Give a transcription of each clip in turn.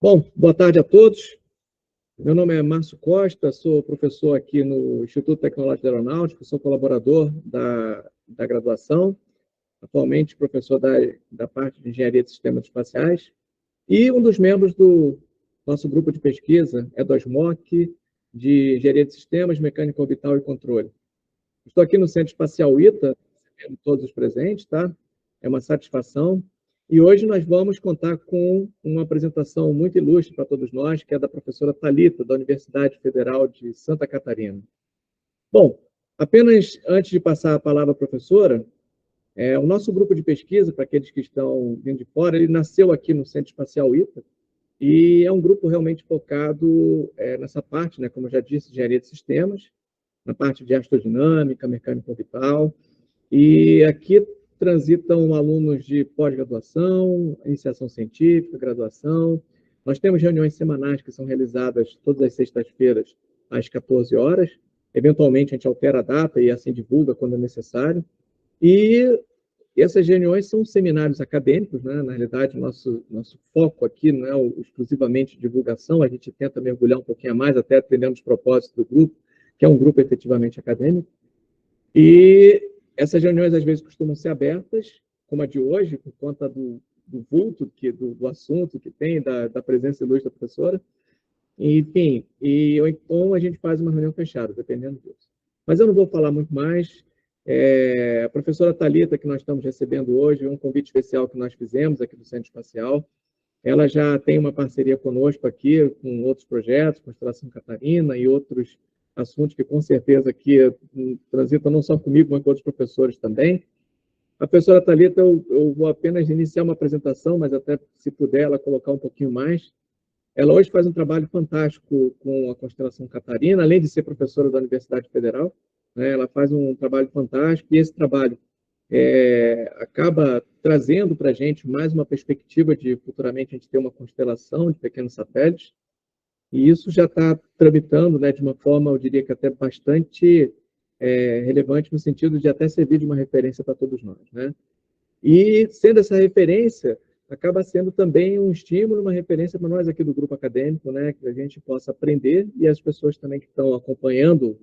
Bom, boa tarde a todos. Meu nome é Márcio Costa, sou professor aqui no Instituto Tecnológico Aeronáutico, sou colaborador da graduação, atualmente professor da parte de Engenharia de Sistemas Espaciais, e um dos membros do nosso grupo de pesquisa é do ASMOC, de Engenharia de Sistemas, Mecânica Orbital e Controle. Estou aqui no Centro Espacial ITA, recebendo todos os presentes, tá? É uma satisfação. E hoje nós vamos contar com uma apresentação muito ilustre para todos nós, que é da professora Thalita, da Universidade Federal de Santa Catarina. Bom, apenas antes de passar a palavra à professora, o nosso grupo de pesquisa, para aqueles que estão vindo de fora, ele nasceu aqui no Centro Espacial ITA, e é um grupo realmente focado nessa parte, né, como eu já disse, engenharia de sistemas, na parte de astrodinâmica, mecânica orbital, e aqui transitam alunos de pós-graduação, iniciação científica, graduação. Nós temos reuniões semanais que são realizadas todas as sextas-feiras, às 14 horas. Eventualmente, a gente altera a data e assim divulga quando é necessário. E essas reuniões são seminários acadêmicos, né? Na realidade, nosso foco aqui não é exclusivamente divulgação, a gente tenta mergulhar um pouquinho a mais, até atendendo os propósitos do grupo, que é um grupo efetivamente acadêmico. E essas reuniões, às vezes, costumam ser abertas, como a de hoje, por conta do vulto, do assunto que tem, da presença ilustre da professora. Enfim, ou então a gente faz uma reunião fechada, dependendo disso. Mas eu não vou falar muito mais. A professora Thalita, que nós estamos recebendo hoje, um convite especial que nós fizemos aqui do Centro Espacial, ela já tem uma parceria conosco aqui, com outros projetos, Constelação Catarina e outros assuntos que, com certeza, aqui transitam não só comigo, mas com outros professores também. A professora Thalita, eu vou apenas iniciar uma apresentação, mas até, se puder, ela colocar um pouquinho mais. Ela hoje faz um trabalho fantástico com a Constelação Catarina, além de ser professora da Universidade Federal, né, ela faz um trabalho fantástico, e esse trabalho acaba trazendo para a gente mais uma perspectiva de, futuramente, a gente ter uma constelação de pequenos satélites, e isso já está tramitando, né, de uma forma, eu diria que até bastante relevante, no sentido de até servir de uma referência para todos nós, né? E, sendo essa referência, acaba sendo também um estímulo, uma referência para nós aqui do grupo acadêmico, né, que a gente possa aprender, e as pessoas também que estão acompanhando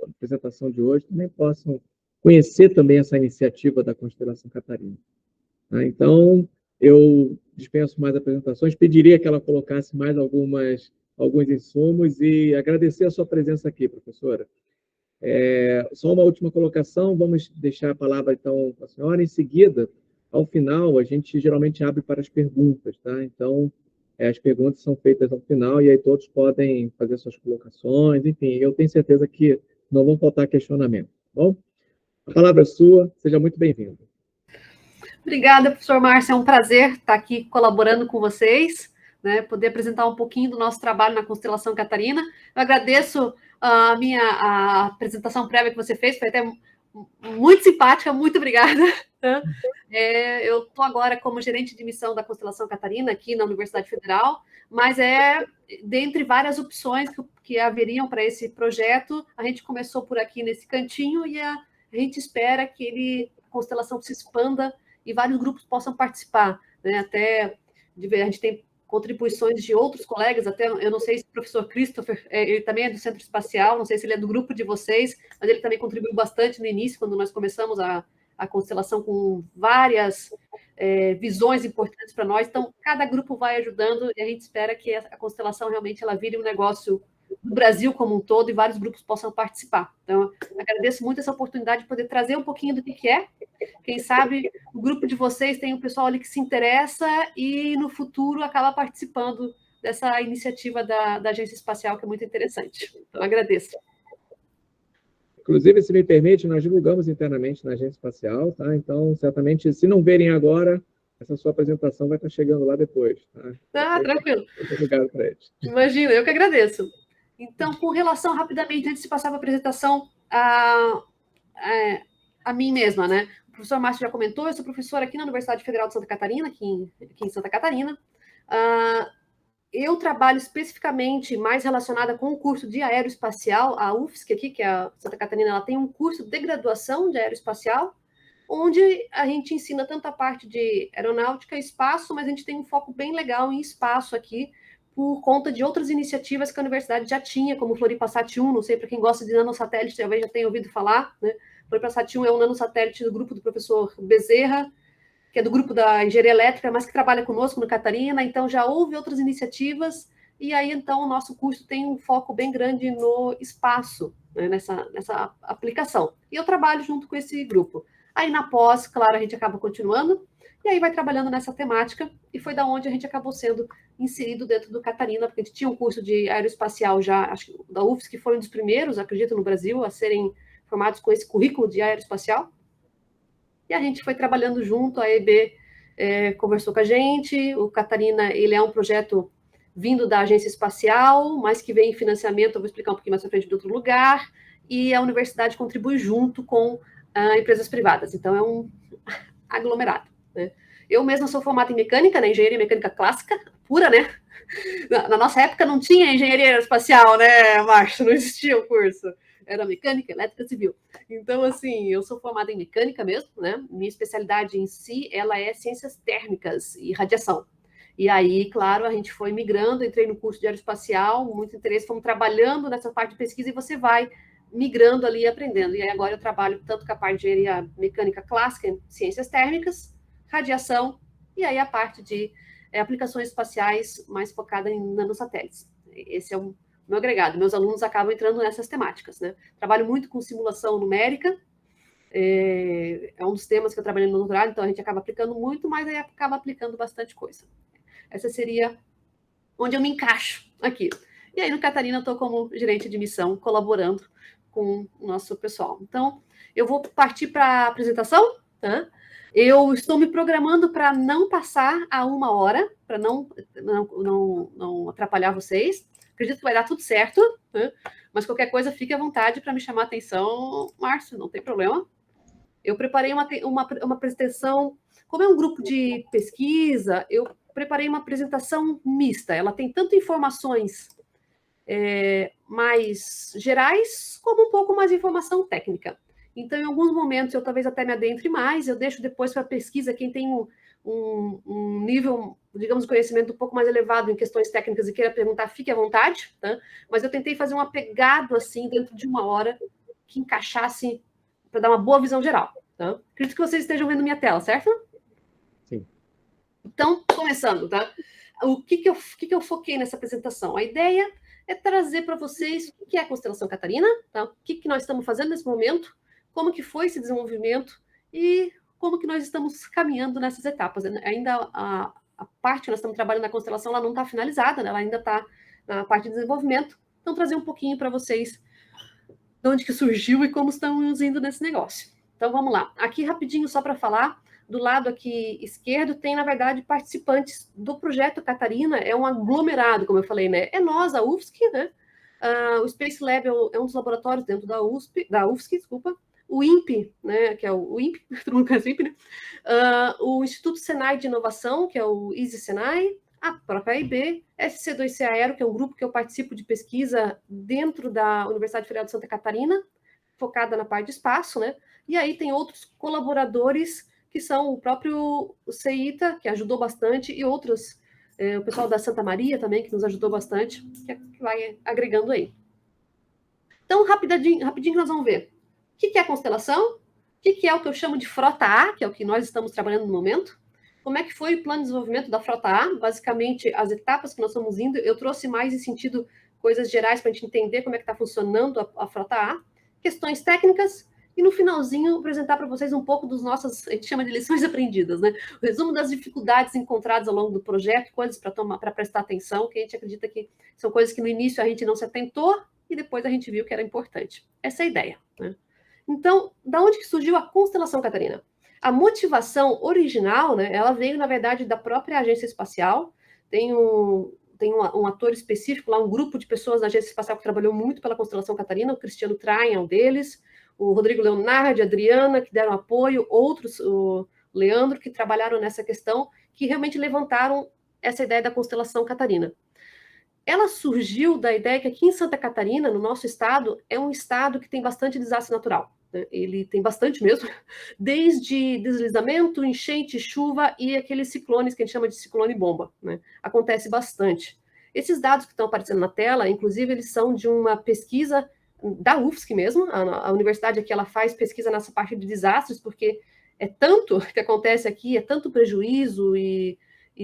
a apresentação de hoje também possam conhecer também essa iniciativa da Constelação Catarina. Então, eu dispenso mais apresentações, pediria que ela colocasse mais alguns insumos, e agradecer a sua presença aqui, professora. Só uma última colocação, vamos deixar a palavra, então, para a senhora. Em seguida, ao final, a gente geralmente abre para as perguntas, tá? Então, as perguntas são feitas ao final, e aí todos podem fazer suas colocações, enfim, eu tenho certeza que não vão faltar questionamento, tá bom? A palavra é sua, seja muito bem-vindo. Obrigada, professor Márcio, é um prazer estar aqui colaborando com vocês, né, poder apresentar um pouquinho do nosso trabalho na Constelação Catarina. Eu agradeço a apresentação prévia que você fez, foi até muito simpática, muito obrigada. Eu estou agora como gerente de missão da Constelação Catarina, aqui na Universidade Federal, mas dentre várias opções que haveriam para esse projeto, a gente começou por aqui nesse cantinho, e a gente espera que a Constelação se expanda e vários grupos possam participar, né? Até a gente tem contribuições de outros colegas, até eu não sei se o professor Christopher, ele também é do Centro Espacial, não sei se ele é do grupo de vocês, mas ele também contribuiu bastante no início, quando nós começamos a constelação, com várias visões importantes para nós. Então, cada grupo vai ajudando, e a gente espera que a constelação realmente ela vire um negócio do Brasil como um todo, e vários grupos possam participar. Então, agradeço muito essa oportunidade de poder trazer um pouquinho do que é. Quem sabe o grupo de vocês tem um pessoal ali que se interessa e, no futuro, acaba participando dessa iniciativa da Agência Espacial, que é muito interessante. Então, agradeço. Inclusive, se me permite, nós divulgamos internamente na Agência Espacial, tá? Então, certamente, se não verem agora, essa sua apresentação vai estar chegando lá depois, tá? Tranquilo. Muito obrigado para eles. Imagina, eu que agradeço. Então, com relação, rapidamente, antes de passar para a apresentação, a mim mesma, né? O professor Márcio já comentou, eu sou professora aqui na Universidade Federal de Santa Catarina, aqui em Santa Catarina. Eu trabalho especificamente mais relacionada com o curso de aeroespacial, a UFSC aqui, que é a Santa Catarina, ela tem um curso de graduação de aeroespacial, onde a gente ensina tanto a parte de aeronáutica e espaço, mas a gente tem um foco bem legal em espaço aqui, por conta de outras iniciativas que a universidade já tinha, como o Floripasat 1, não sei para quem gosta de nanosatélite, talvez já tenha ouvido falar, né? O Floripasat 1 é um nanosatélite do grupo do professor Bezerra, que é do grupo da engenharia elétrica, mas que trabalha conosco no Catarina, então já houve outras iniciativas, e aí então o nosso curso tem um foco bem grande no espaço, né, nessa aplicação. E eu trabalho junto com esse grupo. Aí na pós, claro, a gente acaba continuando, e aí vai trabalhando nessa temática, e foi da onde a gente acabou sendo inserido dentro do Catarina, porque a gente tinha um curso de aeroespacial já, acho que da UFSC, que foi um dos primeiros, acredito, no Brasil, a serem formados com esse currículo de aeroespacial. E a gente foi trabalhando junto, a EB conversou com a gente, o Catarina, ele é um projeto vindo da agência espacial, mas que vem em financiamento, eu vou explicar um pouquinho mais para frente de outro lugar, e a universidade contribui junto com empresas privadas, então é um aglomerado, né? Eu mesma sou formada em mecânica, né, engenharia mecânica clássica, pura, né? Na nossa época não tinha engenharia aeroespacial, né, Márcio? Não existia o curso. Era mecânica, elétrica, civil. Então, assim, eu sou formada em mecânica mesmo, né? Minha especialidade em si, ela é ciências térmicas e radiação. E aí, claro, a gente foi migrando, entrei no curso de aeroespacial, muito interesse, fomos trabalhando nessa parte de pesquisa e você vai migrando ali e aprendendo. E aí agora eu trabalho tanto com a parte de engenharia mecânica clássica, ciências térmicas, radiação, e aí a parte de aplicações espaciais mais focada em nanosatélites. Esse é o meu agregado. Meus alunos acabam entrando nessas temáticas, né? Trabalho muito com simulação numérica, é um dos temas que eu trabalhei no doutorado, então a gente acaba aplicando muito, mas aí acaba aplicando bastante coisa. Essa seria onde eu me encaixo aqui. E aí no Catarina eu estou como gerente de missão, colaborando com o nosso pessoal. Então, eu vou partir para a apresentação, tá? Eu estou me programando para não passar a 1 hora, para não atrapalhar vocês. Acredito que vai dar tudo certo, né? Mas qualquer coisa, fique à vontade para me chamar a atenção, Márcio, não tem problema. Eu preparei uma apresentação, como é um grupo de pesquisa, eu preparei uma apresentação mista. Ela tem tanto informações mais gerais, como um pouco mais de informação técnica. Então, em alguns momentos, eu talvez até me adentre mais, eu deixo depois para a pesquisa, quem tem um nível, digamos, de conhecimento um pouco mais elevado em questões técnicas e queira perguntar, fique à vontade, tá? Mas eu tentei fazer um apegado, assim, dentro de 1 hora, que encaixasse para dar uma boa visão geral, tá? Acredito que vocês estejam vendo minha tela, certo? Sim. Então, começando, tá? O que eu foquei nessa apresentação? A ideia é trazer para vocês o que é a Constelação Catarina, tá? O que nós estamos fazendo nesse momento, como que foi esse desenvolvimento e como que nós estamos caminhando nessas etapas. Ainda a parte que nós estamos trabalhando na constelação, ela não está finalizada, né? Ela ainda está na parte de desenvolvimento. Então, trazer um pouquinho para vocês de onde que surgiu e como estamos indo nesse negócio. Então, vamos lá. Aqui, rapidinho, só para falar, do lado aqui esquerdo, tem, na verdade, participantes do projeto Catarina, é um aglomerado, como eu falei, né? É nós, a UFSC, né? O Space Lab é um dos laboratórios dentro da UFSC, desculpa. O INPE, né, que é o INPE, todo mundo conhece o INPE, né? O Instituto Senai de Inovação, que é o ISE Senai, a própria IB, SC2C Aero, que é um grupo que eu participo de pesquisa dentro da Universidade Federal de Santa Catarina, focada na parte de espaço, né? E aí tem outros colaboradores, que são o próprio CEITA, que ajudou bastante, e outros, o pessoal da Santa Maria também, que nos ajudou bastante, que vai agregando aí. Então, rapidinho nós vamos ver. O que é a constelação? O que é o que eu chamo de frota A, que é o que nós estamos trabalhando no momento? Como é que foi o plano de desenvolvimento da frota A? Basicamente, as etapas que nós estamos indo, eu trouxe mais em sentido coisas gerais para a gente entender como é que está funcionando a frota A, questões técnicas, e no finalzinho apresentar para vocês um pouco dos nossos, a gente chama de lições aprendidas, né? O resumo das dificuldades encontradas ao longo do projeto, coisas para prestar atenção, que a gente acredita que são coisas que no início a gente não se atentou e depois a gente viu que era importante. Essa é a ideia, né? Então, da onde que surgiu a Constelação Catarina? A motivação original, né, ela veio, na verdade, da própria agência espacial. Tem um ator específico lá, um grupo de pessoas da agência espacial que trabalhou muito pela Constelação Catarina, o Cristiano Traem é um deles, o Rodrigo Leonardi, a Adriana, que deram apoio, outros, o Leandro, que trabalharam nessa questão, que realmente levantaram essa ideia da Constelação Catarina. Ela surgiu da ideia que aqui em Santa Catarina, no nosso estado, é um estado que tem bastante desastre natural, né? Ele tem bastante mesmo, desde deslizamento, enchente, chuva e aqueles ciclones que a gente chama de ciclone bomba, né? Acontece bastante. Esses dados que estão aparecendo na tela, inclusive, eles são de uma pesquisa da UFSC mesmo. A universidade aqui, ela faz pesquisa nessa parte de desastres, porque é tanto que acontece aqui, é tanto prejuízo e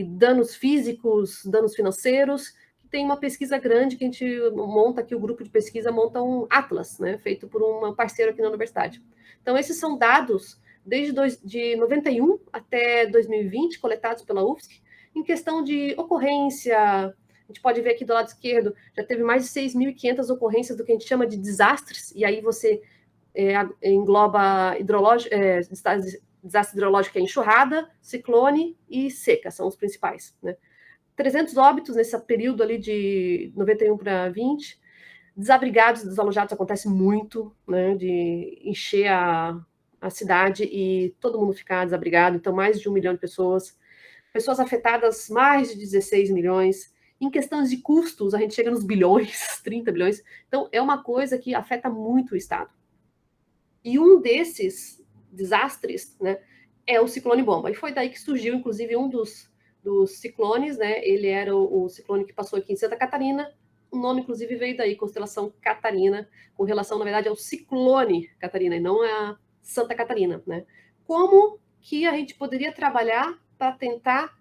danos físicos, danos financeiros, que tem uma pesquisa grande que a gente monta aqui, o grupo de pesquisa monta um atlas, né, feito por um parceiro aqui na universidade. Então, esses são dados desde de 91 até 2020, coletados pela UFSC, em questão de ocorrência. A gente pode ver aqui do lado esquerdo, já teve mais de 6.500 ocorrências do que a gente chama de desastres, e aí você engloba desastre hidrológico, que é enxurrada, ciclone e seca, são os principais, né? 300 óbitos nesse período ali de 91 para 20. Desabrigados, desalojados, acontece muito, né, de encher a cidade e todo mundo ficar desabrigado, então mais de 1 milhão de pessoas. Pessoas afetadas, mais de 16 milhões. Em questões de custos, a gente chega nos bilhões, 30 bilhões. Então, é uma coisa que afeta muito o Estado. E um desses desastres, né, é o ciclone bomba. E foi daí que surgiu, inclusive, um dos ciclones, né? Ele era o ciclone que passou aqui em Santa Catarina. O nome, inclusive, veio daí, constelação Catarina, com relação, na verdade, ao ciclone Catarina, e não a Santa Catarina, né? Como que a gente poderia trabalhar para tentar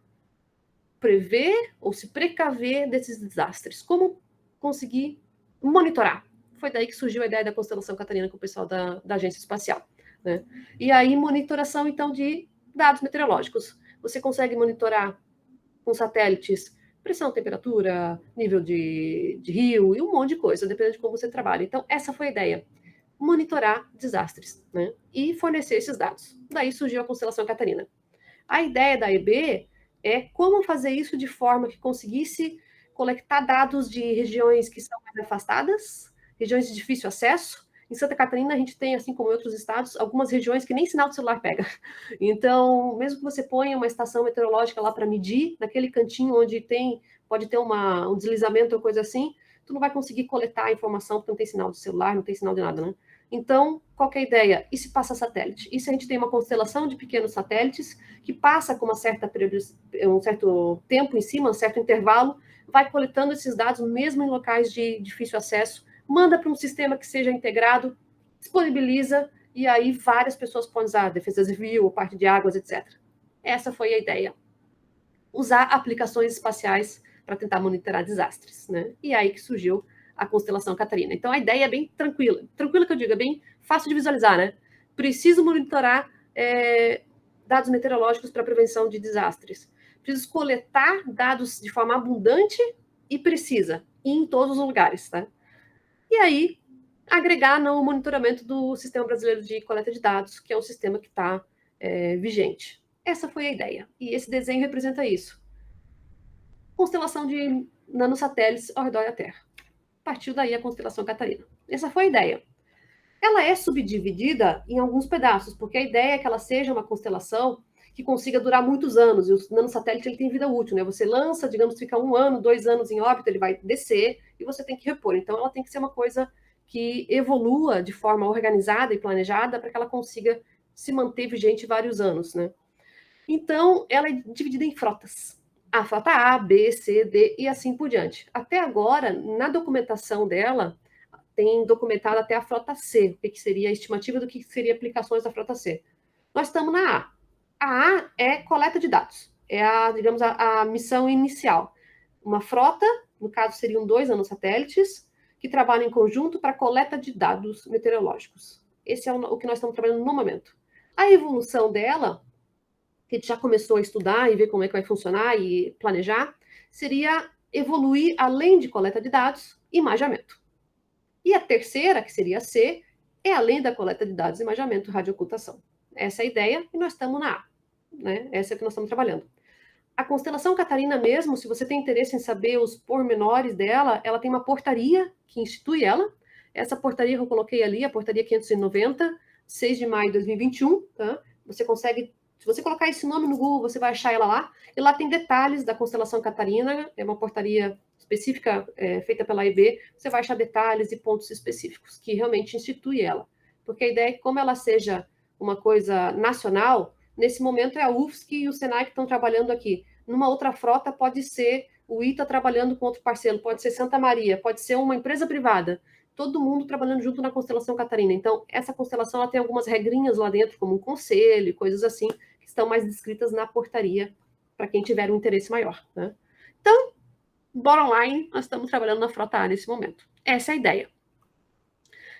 prever ou se precaver desses desastres? Como conseguir monitorar? Foi daí que surgiu a ideia da constelação Catarina com o pessoal da Agência Espacial, né? E aí, monitoração, então, de dados meteorológicos. Você consegue monitorar com satélites pressão, temperatura, nível de rio e um monte de coisa, dependendo de como você trabalha. Então, essa foi a ideia. Monitorar desastres, né? E fornecer esses dados. Daí surgiu a constelação Catarina. A ideia da EB é como fazer isso de forma que conseguisse coletar dados de regiões que são mais afastadas, regiões de difícil acesso. Em Santa Catarina, a gente tem, assim como em outros estados, algumas regiões que nem sinal de celular pega. Então, mesmo que você ponha uma estação meteorológica lá para medir, naquele cantinho onde pode ter um deslizamento ou coisa assim, tu não vai conseguir coletar a informação porque não tem sinal de celular, não tem sinal de nada, né? Então, qual é a ideia? E se passa satélite? E se a gente tem uma constelação de pequenos satélites que passa com um certo tempo em cima, um certo intervalo, vai coletando esses dados mesmo em locais de difícil acesso, manda para um sistema que seja integrado, disponibiliza, e aí várias pessoas podem usar defesa civil, parte de águas, etc. Essa foi a ideia. Usar aplicações espaciais para tentar monitorar desastres, né? E aí que surgiu a constelação Catarina. Então, a ideia é bem tranquila. Tranquila que eu digo, é bem fácil de visualizar, né? Preciso monitorar dados meteorológicos para prevenção de desastres. Preciso coletar dados de forma abundante e precisa, e em todos os lugares, tá? E aí, agregar no monitoramento do Sistema Brasileiro de Coleta de Dados, que é um sistema que está vigente. Essa foi a ideia. E esse desenho representa isso. Constelação de nanosatélites ao redor da Terra. Partiu daí a constelação Catarina. Essa foi a ideia. Ela é subdividida em alguns pedaços, porque a ideia é que ela seja uma constelação que consiga durar muitos anos, e o nanosatélite ele tem vida útil, né? Você lança, digamos, fica 1 ano, 2 anos em órbita, ele vai descer e você tem que repor. Então, ela tem que ser uma coisa que evolua de forma organizada e planejada para que ela consiga se manter vigente vários anos, né? Então, ela é dividida em frotas. A frota A, B, C, D e assim por diante. Até agora, na documentação dela, tem documentado até a frota C, o que seria a estimativa do que seria aplicações da frota C. Nós estamos na A. A A é coleta de dados. É digamos, a missão inicial. Uma frota, no caso seriam 2 nanosatélites, que trabalham em conjunto para coleta de dados meteorológicos. Esse é o que nós estamos trabalhando no momento. A evolução dela, que a gente já começou a estudar e ver como é que vai funcionar e planejar, seria evoluir além de coleta de dados, imageamento. E a terceira, que seria a C, é além da coleta de dados, imageamento, radioocultação. Essa é a ideia e nós estamos na A, né? Essa é a que nós estamos trabalhando. A constelação Catarina mesmo, se você tem interesse em saber os pormenores dela, ela tem uma portaria que institui ela. Essa portaria que eu coloquei ali, a portaria 590, 6 de maio de 2021, tá? Você consegue, se você colocar esse nome no Google, você vai achar ela lá. E lá tem detalhes da constelação Catarina, é uma portaria específica feita pela EB, você vai achar detalhes e pontos específicos que realmente institui ela. Porque a ideia é que, como ela seja uma coisa nacional, nesse momento é a UFSC e o Senai que estão trabalhando aqui. Numa outra frota pode ser o I está trabalhando com outro parceiro, pode ser Santa Maria, pode ser uma empresa privada, todo mundo trabalhando junto na constelação Catarina. Então, essa constelação ela tem algumas regrinhas lá dentro, como um conselho, coisas assim, que estão mais descritas na portaria, para quem tiver um interesse maior. Né? Então, bottom line, nós estamos trabalhando na frota A nesse momento. Essa é a ideia.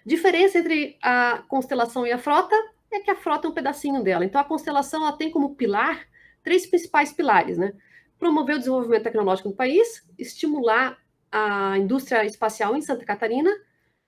Diferença entre a constelação e a frota é que a frota é um pedacinho dela. Então, a constelação ela tem como pilar 3 principais pilares, né? Promover o desenvolvimento tecnológico no país, estimular a indústria espacial em Santa Catarina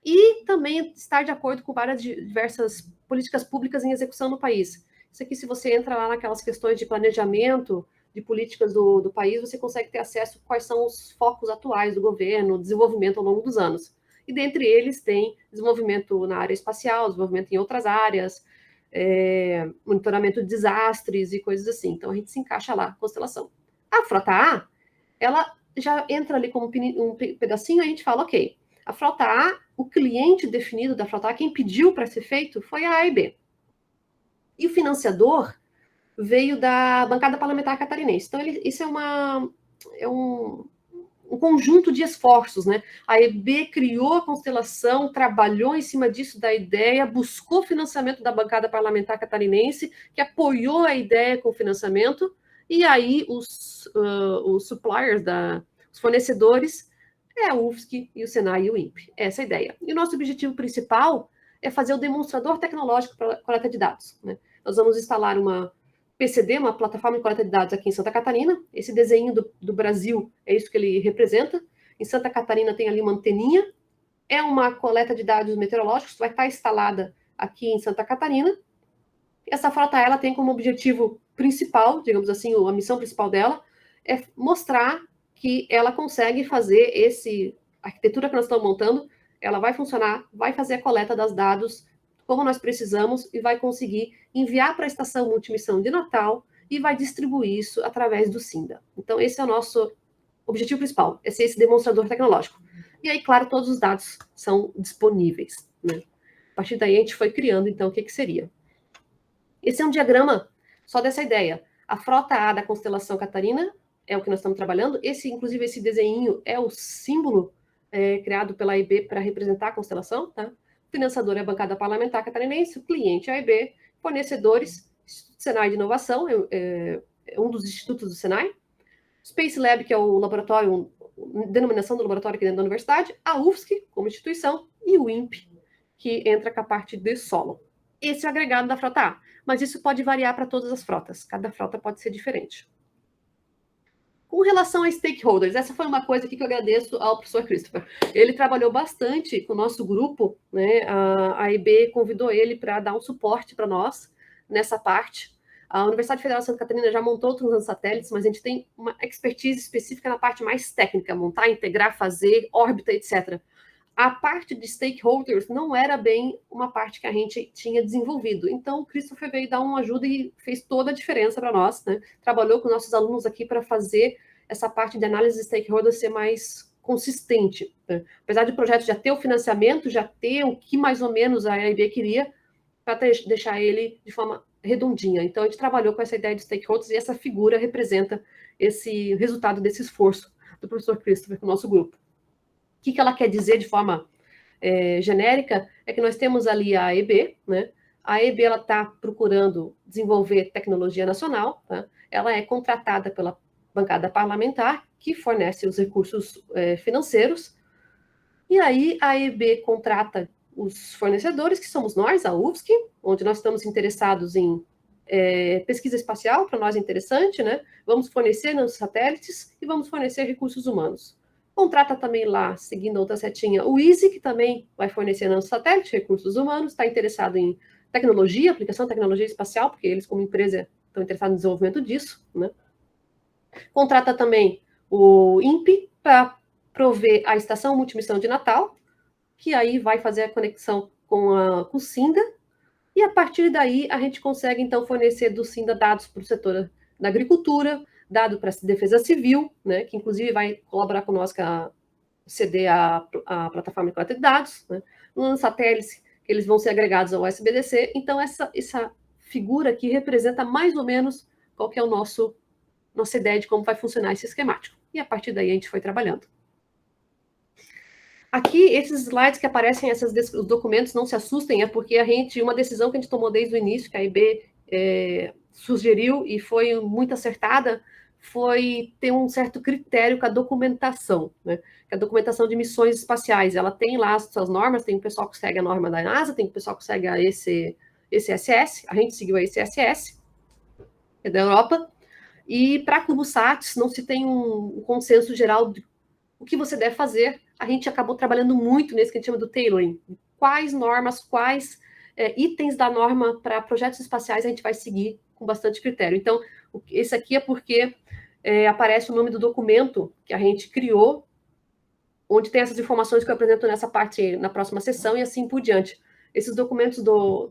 e também estar de acordo com várias diversas políticas públicas em execução no país. Isso aqui, se você entra lá naquelas questões de planejamento de políticas do país, você consegue ter acesso a quais são os focos atuais do governo, desenvolvimento ao longo dos anos. E dentre eles tem desenvolvimento na área espacial, desenvolvimento em outras áreas, monitoramento de desastres e coisas assim. Então, a gente se encaixa lá, constelação. A frota A, ela já entra ali como um pedacinho, a gente fala, ok, a frota A, o cliente definido da frota A, quem pediu para ser feito foi a AEB. E o financiador veio da bancada parlamentar catarinense. Então, isso é um conjunto de esforços, né? A AEB criou a constelação, trabalhou em cima disso, da ideia, buscou financiamento da bancada parlamentar catarinense, que apoiou a ideia com financiamento, e aí os suppliers, os fornecedores, é a UFSC e o Senai e o INPE. Essa é a ideia. E o nosso objetivo principal é fazer o demonstrador tecnológico para coleta de dados. Né? Nós vamos instalar uma PCD, uma plataforma de coleta de dados aqui em Santa Catarina. Esse desenho do Brasil é isso que ele representa. Em Santa Catarina tem ali uma anteninha. É uma coleta de dados meteorológicos, vai estar instalada aqui em Santa Catarina. Essa frota ela tem como objetivo principal, digamos assim, a missão principal dela, é mostrar que ela consegue fazer a arquitetura que nós estamos montando, ela vai funcionar, vai fazer a coleta dos dados como nós precisamos e vai conseguir enviar para a estação multimissão de Natal e vai distribuir isso através do SINDA. Então, esse é o nosso objetivo principal, é ser esse demonstrador tecnológico. E aí, claro, todos os dados são disponíveis. Né? A partir daí, a gente foi criando, então, o que seria. Esse é um diagrama só dessa ideia. A frota A da constelação Catarina é o que nós estamos trabalhando. Inclusive, esse desenho é o símbolo criado pela AEB para representar a constelação. Tá? O financiador é a bancada parlamentar catarinense, o cliente é a AEB, fornecedores, Senai de Inovação, é um dos institutos do Senai, Space Lab, que é o laboratório, denominação do laboratório aqui dentro da universidade, a UFSC, como instituição, e o INPE, que entra com a parte de solo. Esse é o agregado da frota A, mas isso pode variar para todas as frotas, cada frota pode ser diferente. Com relação a stakeholders, essa foi uma coisa aqui que eu agradeço ao professor Christopher. Ele trabalhou bastante com o nosso grupo, né? A AEB convidou ele para dar um suporte para nós nessa parte. A Universidade Federal de Santa Catarina já montou outros satélites, mas a gente tem uma expertise específica na parte mais técnica, montar, integrar, fazer, órbita, etc. A parte de stakeholders não era bem uma parte que a gente tinha desenvolvido. Então, o Christopher veio dar uma ajuda e fez toda a diferença para nós. Né? Trabalhou com nossos alunos aqui para fazer essa parte de análise de stakeholders ser mais consistente. Né? Apesar do projeto já ter o financiamento, já ter o que mais ou menos a AEB queria, para deixar ele de forma redondinha. Então, a gente trabalhou com essa ideia de stakeholders e essa figura representa esse resultado desse esforço do professor Christopher com o nosso grupo. O que ela quer dizer de forma genérica é que nós temos ali a AEB, né? A AEB está procurando desenvolver tecnologia nacional, tá? Ela é contratada pela bancada parlamentar, que fornece os recursos financeiros, e aí a AEB contrata os fornecedores, que somos nós, a UFSC, onde nós estamos interessados em pesquisa espacial, para nós é interessante, né? Vamos fornecer nos satélites e vamos fornecer recursos humanos. Contrata também lá, seguindo a outra setinha, o ISE, que também vai fornecer no satélite recursos humanos, está interessado em tecnologia, aplicação de tecnologia espacial, porque eles, como empresa, estão interessados no desenvolvimento disso, né? Contrata também o INPE para prover a estação multimissão de Natal, que aí vai fazer a conexão com o SINDA, e a partir daí a gente consegue, então, fornecer do SINDA dados para o setor da agricultura, dado para a defesa civil, né, que inclusive vai colaborar conosco a ceder a plataforma de coleta de dados, né, nos satélites, que eles vão ser agregados ao SBDC. Então, essa figura aqui representa mais ou menos qual que é nossa ideia de como vai funcionar esse esquemático. e a partir daí a gente foi trabalhando. Aqui, esses slides que aparecem, os documentos, não se assustem, é porque uma decisão que a gente tomou desde o início, que a IB sugeriu e foi muito acertada, foi ter um certo critério com a documentação, né? Que a documentação de missões espaciais, ela tem lá as suas normas, tem o pessoal que segue a norma da NASA, tem o pessoal que segue a ECSS, a gente seguiu a ECSS, que é da Europa, e para CubeSats não se tem um consenso geral de o que você deve fazer. A gente acabou trabalhando muito nesse que a gente chama do tailoring. Quais normas, quais itens da norma para projetos espaciais a gente vai seguir com bastante critério. Então, esse aqui é porque aparece o nome do documento que a gente criou, onde tem essas informações que eu apresento nessa parte, na próxima sessão, e assim por diante. Esses documentos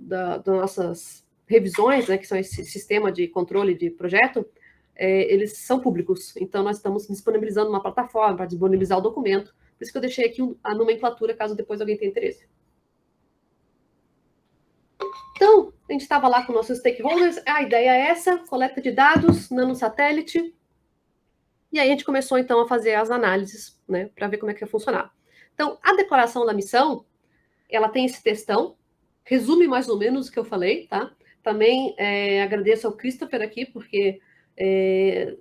das nossas revisões, né, que são esse sistema de controle de projeto, eles são públicos, então nós estamos disponibilizando uma plataforma para disponibilizar o documento, por isso que eu deixei aqui a nomenclatura, caso depois alguém tenha interesse. Então, a gente estava lá com nossos stakeholders, a ideia é essa, coleta de dados, nanosatélite, e aí a gente começou, então, a fazer as análises, né, para ver como é que ia funcionar. Então, a declaração da missão, ela tem esse textão, resume mais ou menos o que eu falei, tá? Também agradeço ao Christopher aqui, porque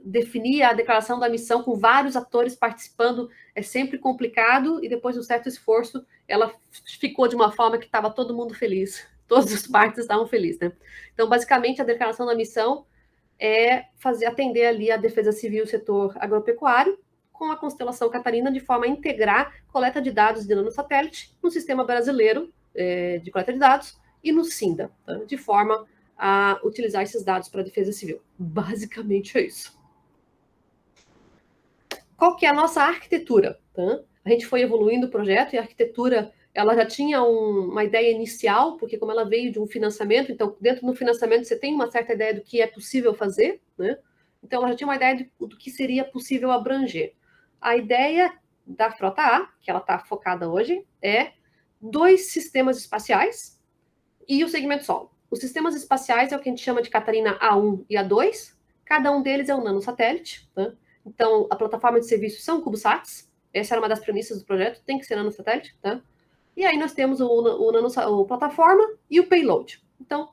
definir a declaração da missão com vários atores participando é sempre complicado, e depois de um certo esforço, ela ficou de uma forma que estava todo mundo feliz, todas as partes estavam felizes, né? Então, basicamente, a declaração da missão é atender ali a defesa civil e o setor agropecuário com a constelação Catarina, de forma a integrar coleta de dados de nanosatélite no sistema brasileiro de coleta de dados e no SINDA, tá? De forma a utilizar esses dados para a defesa civil. Basicamente é isso. Qual que é a nossa arquitetura? Tá? A gente foi evoluindo o projeto e a arquitetura ela já tinha uma ideia inicial, porque como ela veio de um financiamento, então dentro do financiamento você tem uma certa ideia do que é possível fazer, né? Então ela já tinha uma ideia do que seria possível abranger. A ideia da Frota A, que ela está focada hoje, é 2 sistemas espaciais e o segmento solo. Os sistemas espaciais é o que a gente chama de Catarina A1 e A2. Cada um deles é um nanosatélite. Tá? Então, a plataforma de serviço são CubeSats. Essa era uma das premissas do projeto, tem que ser nanosatélite. Tá? E aí nós temos o plataforma e o payload. Então,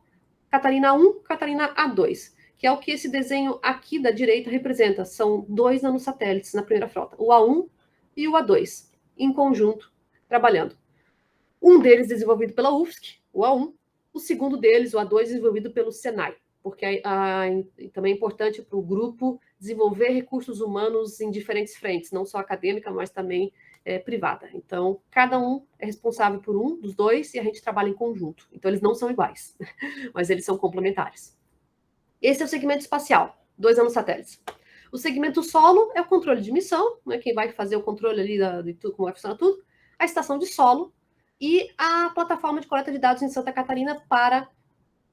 Catarina A1, Catarina A2, que é o que esse desenho aqui da direita representa. São 2 nanosatélites na primeira frota, o A1 e o A2, em conjunto, trabalhando. Um deles desenvolvido pela UFSC, o A1, o segundo deles, o A2, desenvolvido pelo Senai, porque também é importante para o grupo desenvolver recursos humanos em diferentes frentes, não só acadêmica, mas também privada. Então, cada um é responsável por um dos 2 e a gente trabalha em conjunto. Então, eles não são iguais, mas eles são complementares. Esse é o segmento espacial, 2 nanosatélites. O segmento solo é o controle de missão, né, quem vai fazer o controle ali de tudo, como vai funcionar tudo, a estação de solo, e a plataforma de coleta de dados em Santa Catarina para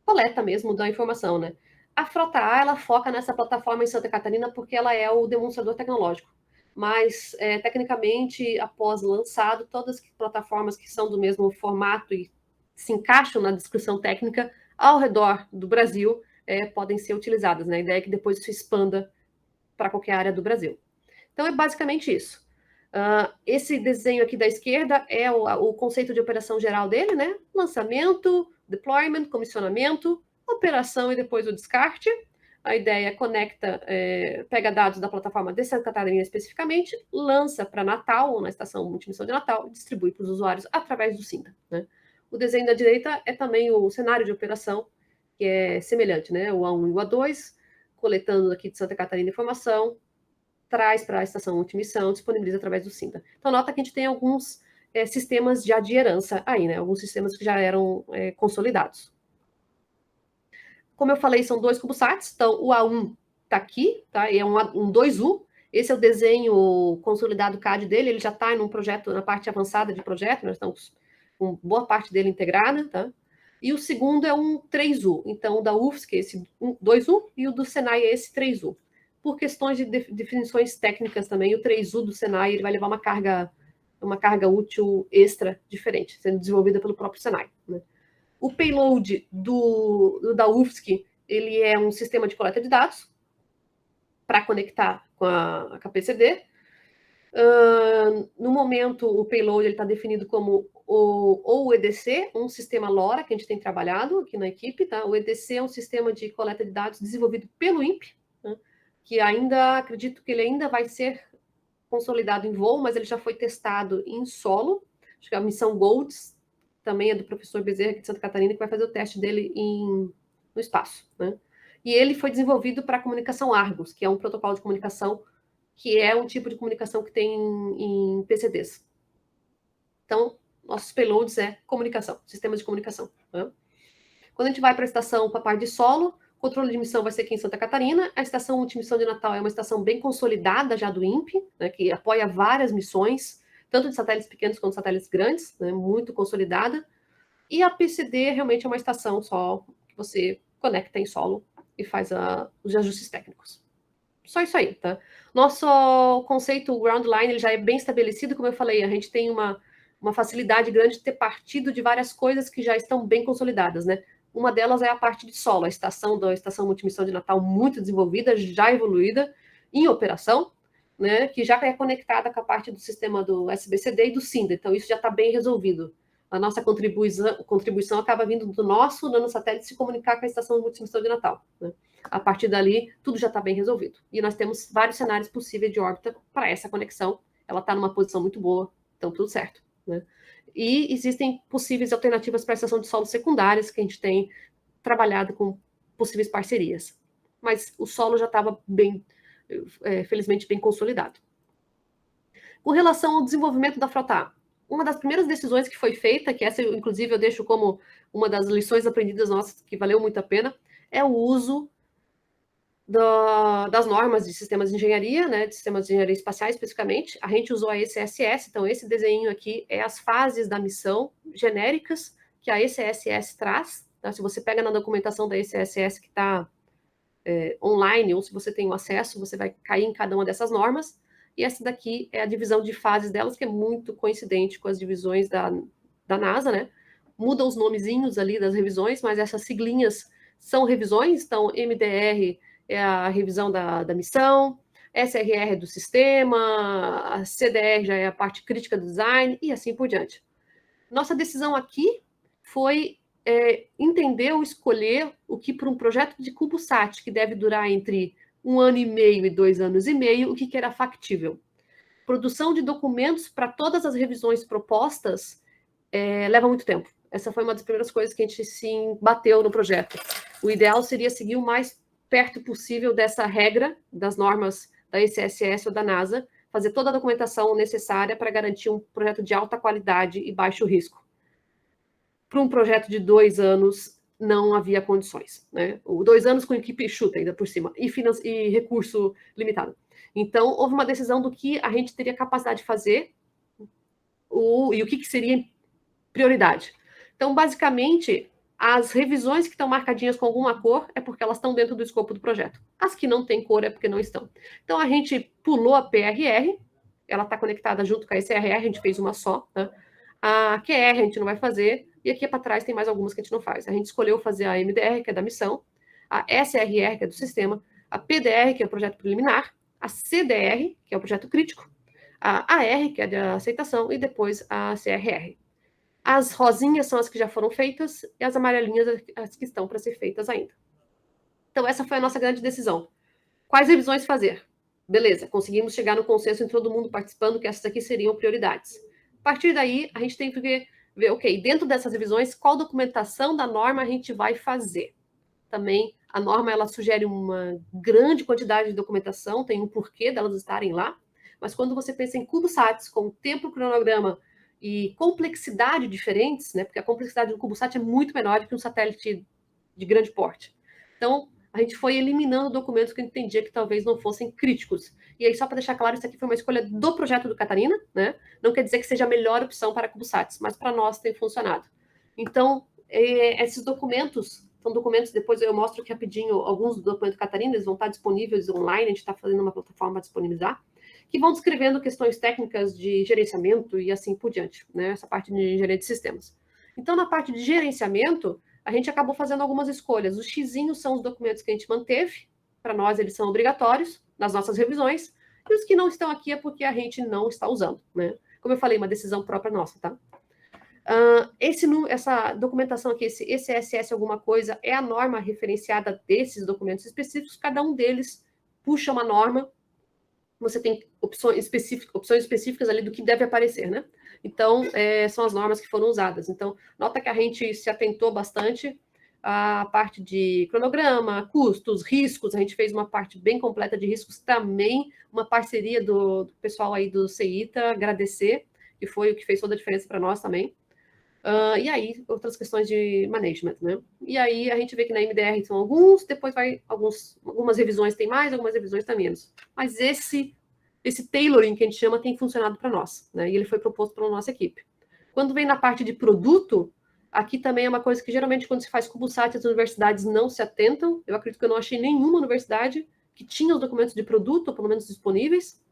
coleta mesmo da informação, né? A Frota A, ela foca nessa plataforma em Santa Catarina porque ela é o demonstrador tecnológico. Mas, tecnicamente, após lançado, todas as plataformas que são do mesmo formato e se encaixam na descrição técnica ao redor do Brasil podem ser utilizadas, né? A ideia é que depois isso expanda para qualquer área do Brasil. Então, é basicamente isso. Esse desenho aqui da esquerda é o conceito de operação geral dele, né? Lançamento, deployment, comissionamento, operação e depois o descarte. A ideia conecta, pega dados da plataforma de Santa Catarina especificamente, lança para Natal, ou na estação multimissão de Natal, e distribui para os usuários através do SINDA. Né? O desenho da direita é também o cenário de operação, que é semelhante, né? O A1 e o A2, coletando aqui de Santa Catarina informação, traz para a estação multimissão, disponibiliza através do SINDA. Então, nota que a gente tem alguns sistemas já de herança aí, né? Alguns sistemas que já eram consolidados. Como eu falei, são 2 CubeSats, então o A1 está aqui, tá? E é um 2U. Esse é o desenho consolidado CAD dele, ele já está num projeto, na parte avançada de projeto, nós estamos com boa parte dele integrada, tá? E o segundo é um 3U, então o da UFSC é esse 2U e o do Senai é esse 3U. Por questões de definições técnicas também, o 3U do Senai ele vai levar uma carga útil extra diferente, sendo desenvolvida pelo próprio Senai. Né? O payload da UFSC, ele é um sistema de coleta de dados, para conectar com a PCD. No momento, o payload está definido como ou o EDC, um sistema LoRa que a gente tem trabalhado aqui na equipe. Tá? O EDC é um sistema de coleta de dados desenvolvido pelo INPE, né? Que ainda, acredito que ele ainda vai ser consolidado em voo, mas ele já foi testado em solo. Acho que a missão GOLDS também é do professor Bezerra, aqui de Santa Catarina, que vai fazer o teste dele no espaço. Né? E ele foi desenvolvido para a comunicação Argos, que é um protocolo de comunicação que é um tipo de comunicação que tem em PCDs. Então, nossos payloads é comunicação, sistemas de comunicação. Né? Quando a gente vai para a estação para a parte de solo, o controle de missão vai ser aqui em Santa Catarina. A estação multimissão de Natal é uma estação bem consolidada já do INPE, né, que apoia várias missões, tanto de satélites pequenos quanto de satélites grandes, né, muito consolidada. E a PCD realmente é uma estação só que você conecta em solo e faz os ajustes técnicos. Só isso aí, tá? Nosso conceito ground line ele já é bem estabelecido, como eu falei, a gente tem uma facilidade grande de ter partido de várias coisas que já estão bem consolidadas, né? Uma delas é a parte de solo, a estação multimissão de Natal muito desenvolvida, já evoluída, em operação, né? Que já é conectada com a parte do sistema do SBCD e do SINDA, então isso já está bem resolvido. A nossa contribuição acaba vindo do nosso nanosatélite se comunicar com a estação multimissão de Natal, né? A partir dali, tudo já está bem resolvido. E nós temos vários cenários possíveis de órbita para essa conexão. Ela está numa posição muito boa, então tudo certo. Né? E existem possíveis alternativas para a estação de solo secundárias que a gente tem trabalhado com possíveis parcerias. Mas o solo já estava bem, felizmente, bem consolidado. Com relação ao desenvolvimento da frota A, uma das primeiras decisões que foi feita, que essa, inclusive, eu deixo como uma das lições aprendidas nossas, que valeu muito a pena, é o uso das normas de sistemas de engenharia, né, de sistemas de engenharia espacial especificamente. A gente usou a ECSS, então esse desenho aqui é as fases da missão genéricas que a ECSS traz. Tá? Se você pega na documentação da ECSS que está online, ou se você tem o acesso, você vai cair em cada uma dessas normas. E essa daqui é a divisão de fases delas, que é muito coincidente com as divisões da NASA, né? Mudam os nomezinhos ali das revisões, mas essas siglinhas são revisões, então MDR é a revisão da missão, SRR é do sistema, a CDR já é a parte crítica do design, e assim por diante. Nossa decisão aqui foi entender ou escolher o que para um projeto de CubeSat, que deve durar entre 1 ano e meio e 2 anos e meio, o que era factível. Produção de documentos para todas as revisões propostas leva muito tempo. Essa foi uma das primeiras coisas que a gente se bateu no projeto. O ideal seria seguir o mais perto possível dessa regra, das normas da ECSS ou da NASA, fazer toda a documentação necessária para garantir um projeto de alta qualidade e baixo risco. Para um projeto de 2 anos, não havia condições. Né? 2 anos com equipe chuta ainda por cima, e recurso limitado. Então, houve uma decisão do que a gente teria capacidade de fazer e o que seria prioridade. Então, basicamente, as revisões que estão marcadinhas com alguma cor é porque elas estão dentro do escopo do projeto. As que não têm cor é porque não estão. Então, a gente pulou a PRR, ela está conectada junto com a SRR, a gente fez uma só. Né? A QR a gente não vai fazer, e aqui para trás tem mais algumas que a gente não faz. A gente escolheu fazer a MDR, que é da missão, a SRR, que é do sistema, a PDR, que é o projeto preliminar, a CDR, que é o projeto crítico, a AR, que é da aceitação, e depois a CRR. As rosinhas são as que já foram feitas e as amarelinhas as que estão para ser feitas ainda. Então, essa foi a nossa grande decisão. Quais revisões fazer? Beleza, conseguimos chegar no consenso entre todo mundo participando que essas aqui seriam prioridades. A partir daí, a gente tem que ver, ok, dentro dessas revisões, qual documentação da norma a gente vai fazer. Também, a norma, ela sugere uma grande quantidade de documentação, tem um porquê delas estarem lá, mas quando você pensa em CubeSats, com tempo, cronograma e complexidade diferentes, né? Porque a complexidade do CubeSat é muito menor do que um satélite de grande porte. Então, a gente foi eliminando documentos que eu entendia que talvez não fossem críticos. E aí, só para deixar claro, isso aqui foi uma escolha do projeto do Catarina, né? Não quer dizer que seja a melhor opção para CubeSats, mas para nós tem funcionado. Então, esses documentos são documentos, depois eu mostro aqui rapidinho alguns do documento Catarina, eles vão estar disponíveis online, a gente está fazendo uma plataforma para disponibilizar, que vão descrevendo questões técnicas de gerenciamento e assim por diante, né? Essa parte de engenharia de sistemas. Então, na parte de gerenciamento, a gente acabou fazendo algumas escolhas. Os xizinhos são os documentos que a gente manteve, para nós eles são obrigatórios, nas nossas revisões, e os que não estão aqui é porque a gente não está usando, né? Como eu falei, uma decisão própria nossa, tá? Essa documentação aqui, esse ECSS alguma coisa, é a norma referenciada desses documentos específicos, cada um deles puxa uma norma, você tem opções específicas ali do que deve aparecer, né? Então, são as normas que foram usadas. Então, nota que a gente se atentou bastante à parte de cronograma, custos, riscos, a gente fez uma parte bem completa de riscos também, uma parceria do pessoal aí do CEITA, agradecer, que foi o que fez toda a diferença para nós também. E aí, outras questões de management, né? E aí, a gente vê que na MDR são alguns, depois vai algumas revisões tem mais, algumas revisões tem menos. Mas esse tailoring que a gente chama tem funcionado para nós, né? E ele foi proposto pela nossa equipe. Quando vem na parte de produto, aqui também é uma coisa que geralmente quando se faz CuboSat, as universidades não se atentam. Eu acredito que eu não achei nenhuma universidade que tinha os documentos de produto, ou pelo menos disponíveis.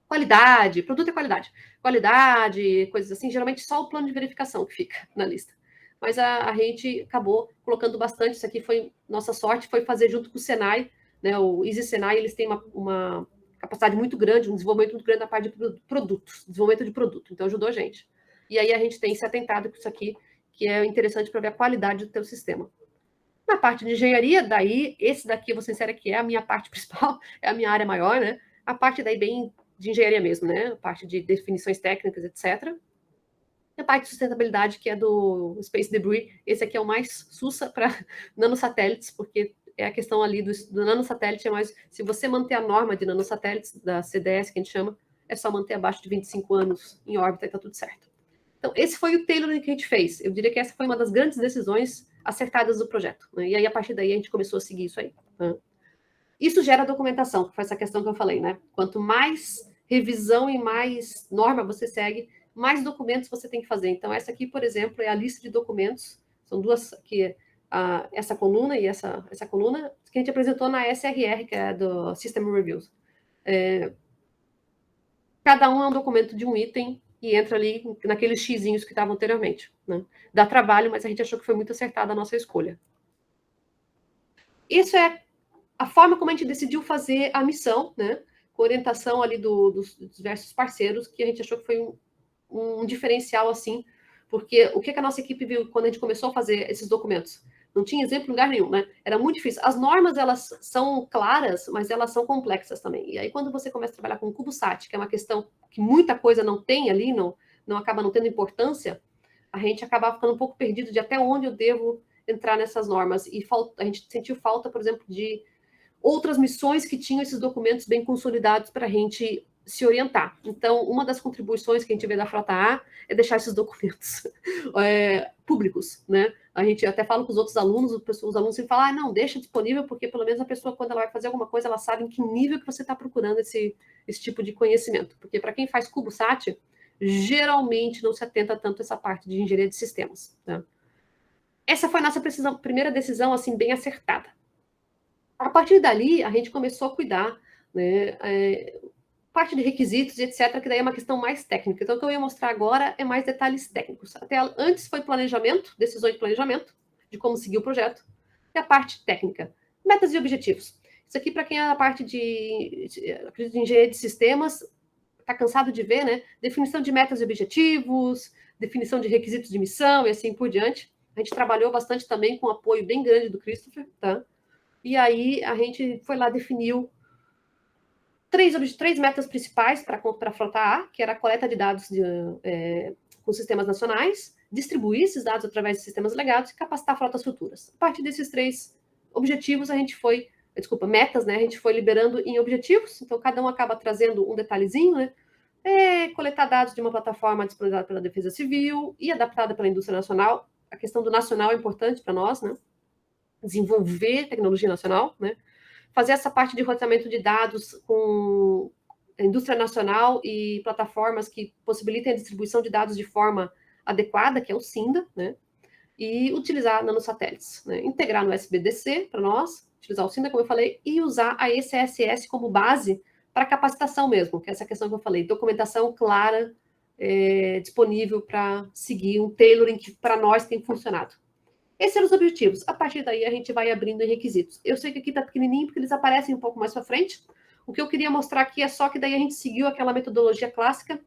Qualidade, produto é qualidade. Qualidade, coisas assim, geralmente só o plano de verificação que fica na lista. Mas a gente acabou colocando bastante, isso aqui foi, nossa sorte, foi fazer junto com o Senai, né, o Easy Senai, eles têm uma capacidade muito grande, um desenvolvimento muito grande na parte de produtos, desenvolvimento de produto, então ajudou a gente. E aí a gente tem se atentado com isso aqui, que é interessante para ver a qualidade do teu sistema. Na parte de engenharia, daí, esse daqui, eu vou ser sincera, que é a minha parte principal, é a minha área maior, né? A parte daí bem de engenharia mesmo, né? A parte de definições técnicas, etc. E a parte de sustentabilidade, que é do Space Debris, esse aqui é o mais sussa para nanosatélites, porque é a questão ali do nanosatélite, é mais, se você manter a norma de nanosatélites, da CDS, que a gente chama, é só manter abaixo de 25 anos em órbita e tá tudo certo. Então, esse foi o tailoring que a gente fez. Eu diria que essa foi uma das grandes decisões acertadas do projeto, né? E aí, a partir daí, a gente começou a seguir isso aí, né? Isso gera documentação, que foi essa questão que eu falei, né? Quanto mais revisão e mais norma você segue, mais documentos você tem que fazer. Então, essa aqui, por exemplo, é a lista de documentos. São duas, que essa coluna e essa coluna, que a gente apresentou na SRR, que é do System Reviews. Cada um é um documento de um item e entra ali naqueles xizinhos que estavam anteriormente, né? Dá trabalho, mas a gente achou que foi muito acertada a nossa escolha. Isso é a forma como a gente decidiu fazer a missão, né? Com orientação ali dos diversos parceiros, que a gente achou que foi um diferencial, assim, porque o que a nossa equipe viu quando a gente começou a fazer esses documentos? Não tinha exemplo em lugar nenhum, né? Era muito difícil. As normas, elas são claras, mas elas são complexas também. E aí, quando você começa a trabalhar com o CuboSat, que é uma questão que muita coisa não tem ali, não acaba não tendo importância, a gente acaba ficando um pouco perdido de até onde eu devo entrar nessas normas. E a gente sentiu falta, por exemplo, de outras missões que tinham esses documentos bem consolidados para a gente se orientar. Então, uma das contribuições que a gente vê da Frota A é deixar esses documentos públicos, né? A gente até fala com os outros alunos, os alunos sempre falam, não, deixa disponível, porque pelo menos a pessoa, quando ela vai fazer alguma coisa, ela sabe em que nível que você está procurando esse tipo de conhecimento. Porque para quem faz CuboSat, geralmente não se atenta tanto a essa parte de engenharia de sistemas, tá? Essa foi a nossa primeira decisão, assim, bem acertada. A partir dali, a gente começou a cuidar, né, parte de requisitos e etc., que daí é uma questão mais técnica. Então, o que eu ia mostrar agora é mais detalhes técnicos. Até antes foi planejamento, decisões de planejamento, de como seguir o projeto, e a parte técnica, metas e objetivos. Isso aqui, para quem é a parte de engenharia de sistemas, está cansado de ver, né? Definição de metas e objetivos, definição de requisitos de missão e assim por diante. A gente trabalhou bastante também com apoio bem grande do Christopher, tá? E aí a gente foi lá, definiu três metas principais para a Frota A, que era a coleta de dados com sistemas nacionais, distribuir esses dados através de sistemas legados e capacitar frotas futuras. A partir desses três objetivos, metas, né? A gente foi liberando em objetivos, então cada um acaba trazendo um detalhezinho, né? Coletar dados de uma plataforma disponibilizada pela Defesa Civil e adaptada pela indústria nacional. A questão do nacional é importante para nós, né? Desenvolver tecnologia nacional, né? Fazer essa parte de roteamento de dados com a indústria nacional e plataformas que possibilitem a distribuição de dados de forma adequada, que é o SINDA, né? E utilizar nanosatélites, né? Integrar no SBDC para nós, utilizar o SINDA, como eu falei, e usar a ECSS como base para capacitação mesmo, que é essa questão que eu falei, documentação clara, disponível para seguir um tailoring que para nós tem funcionado. Esses eram os objetivos. A partir daí, a gente vai abrindo em requisitos. Eu sei que aqui está pequenininho, porque eles aparecem um pouco mais para frente. O que eu queria mostrar aqui é só que daí a gente seguiu aquela metodologia clássica,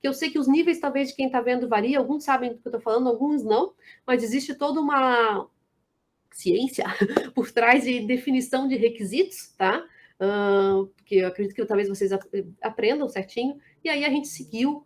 que eu sei que os níveis, talvez, de quem está vendo varia, alguns sabem do que eu estou falando, alguns não, mas existe toda uma ciência por trás de definição de requisitos, tá? Porque eu acredito que talvez vocês aprendam certinho, e aí a gente seguiu,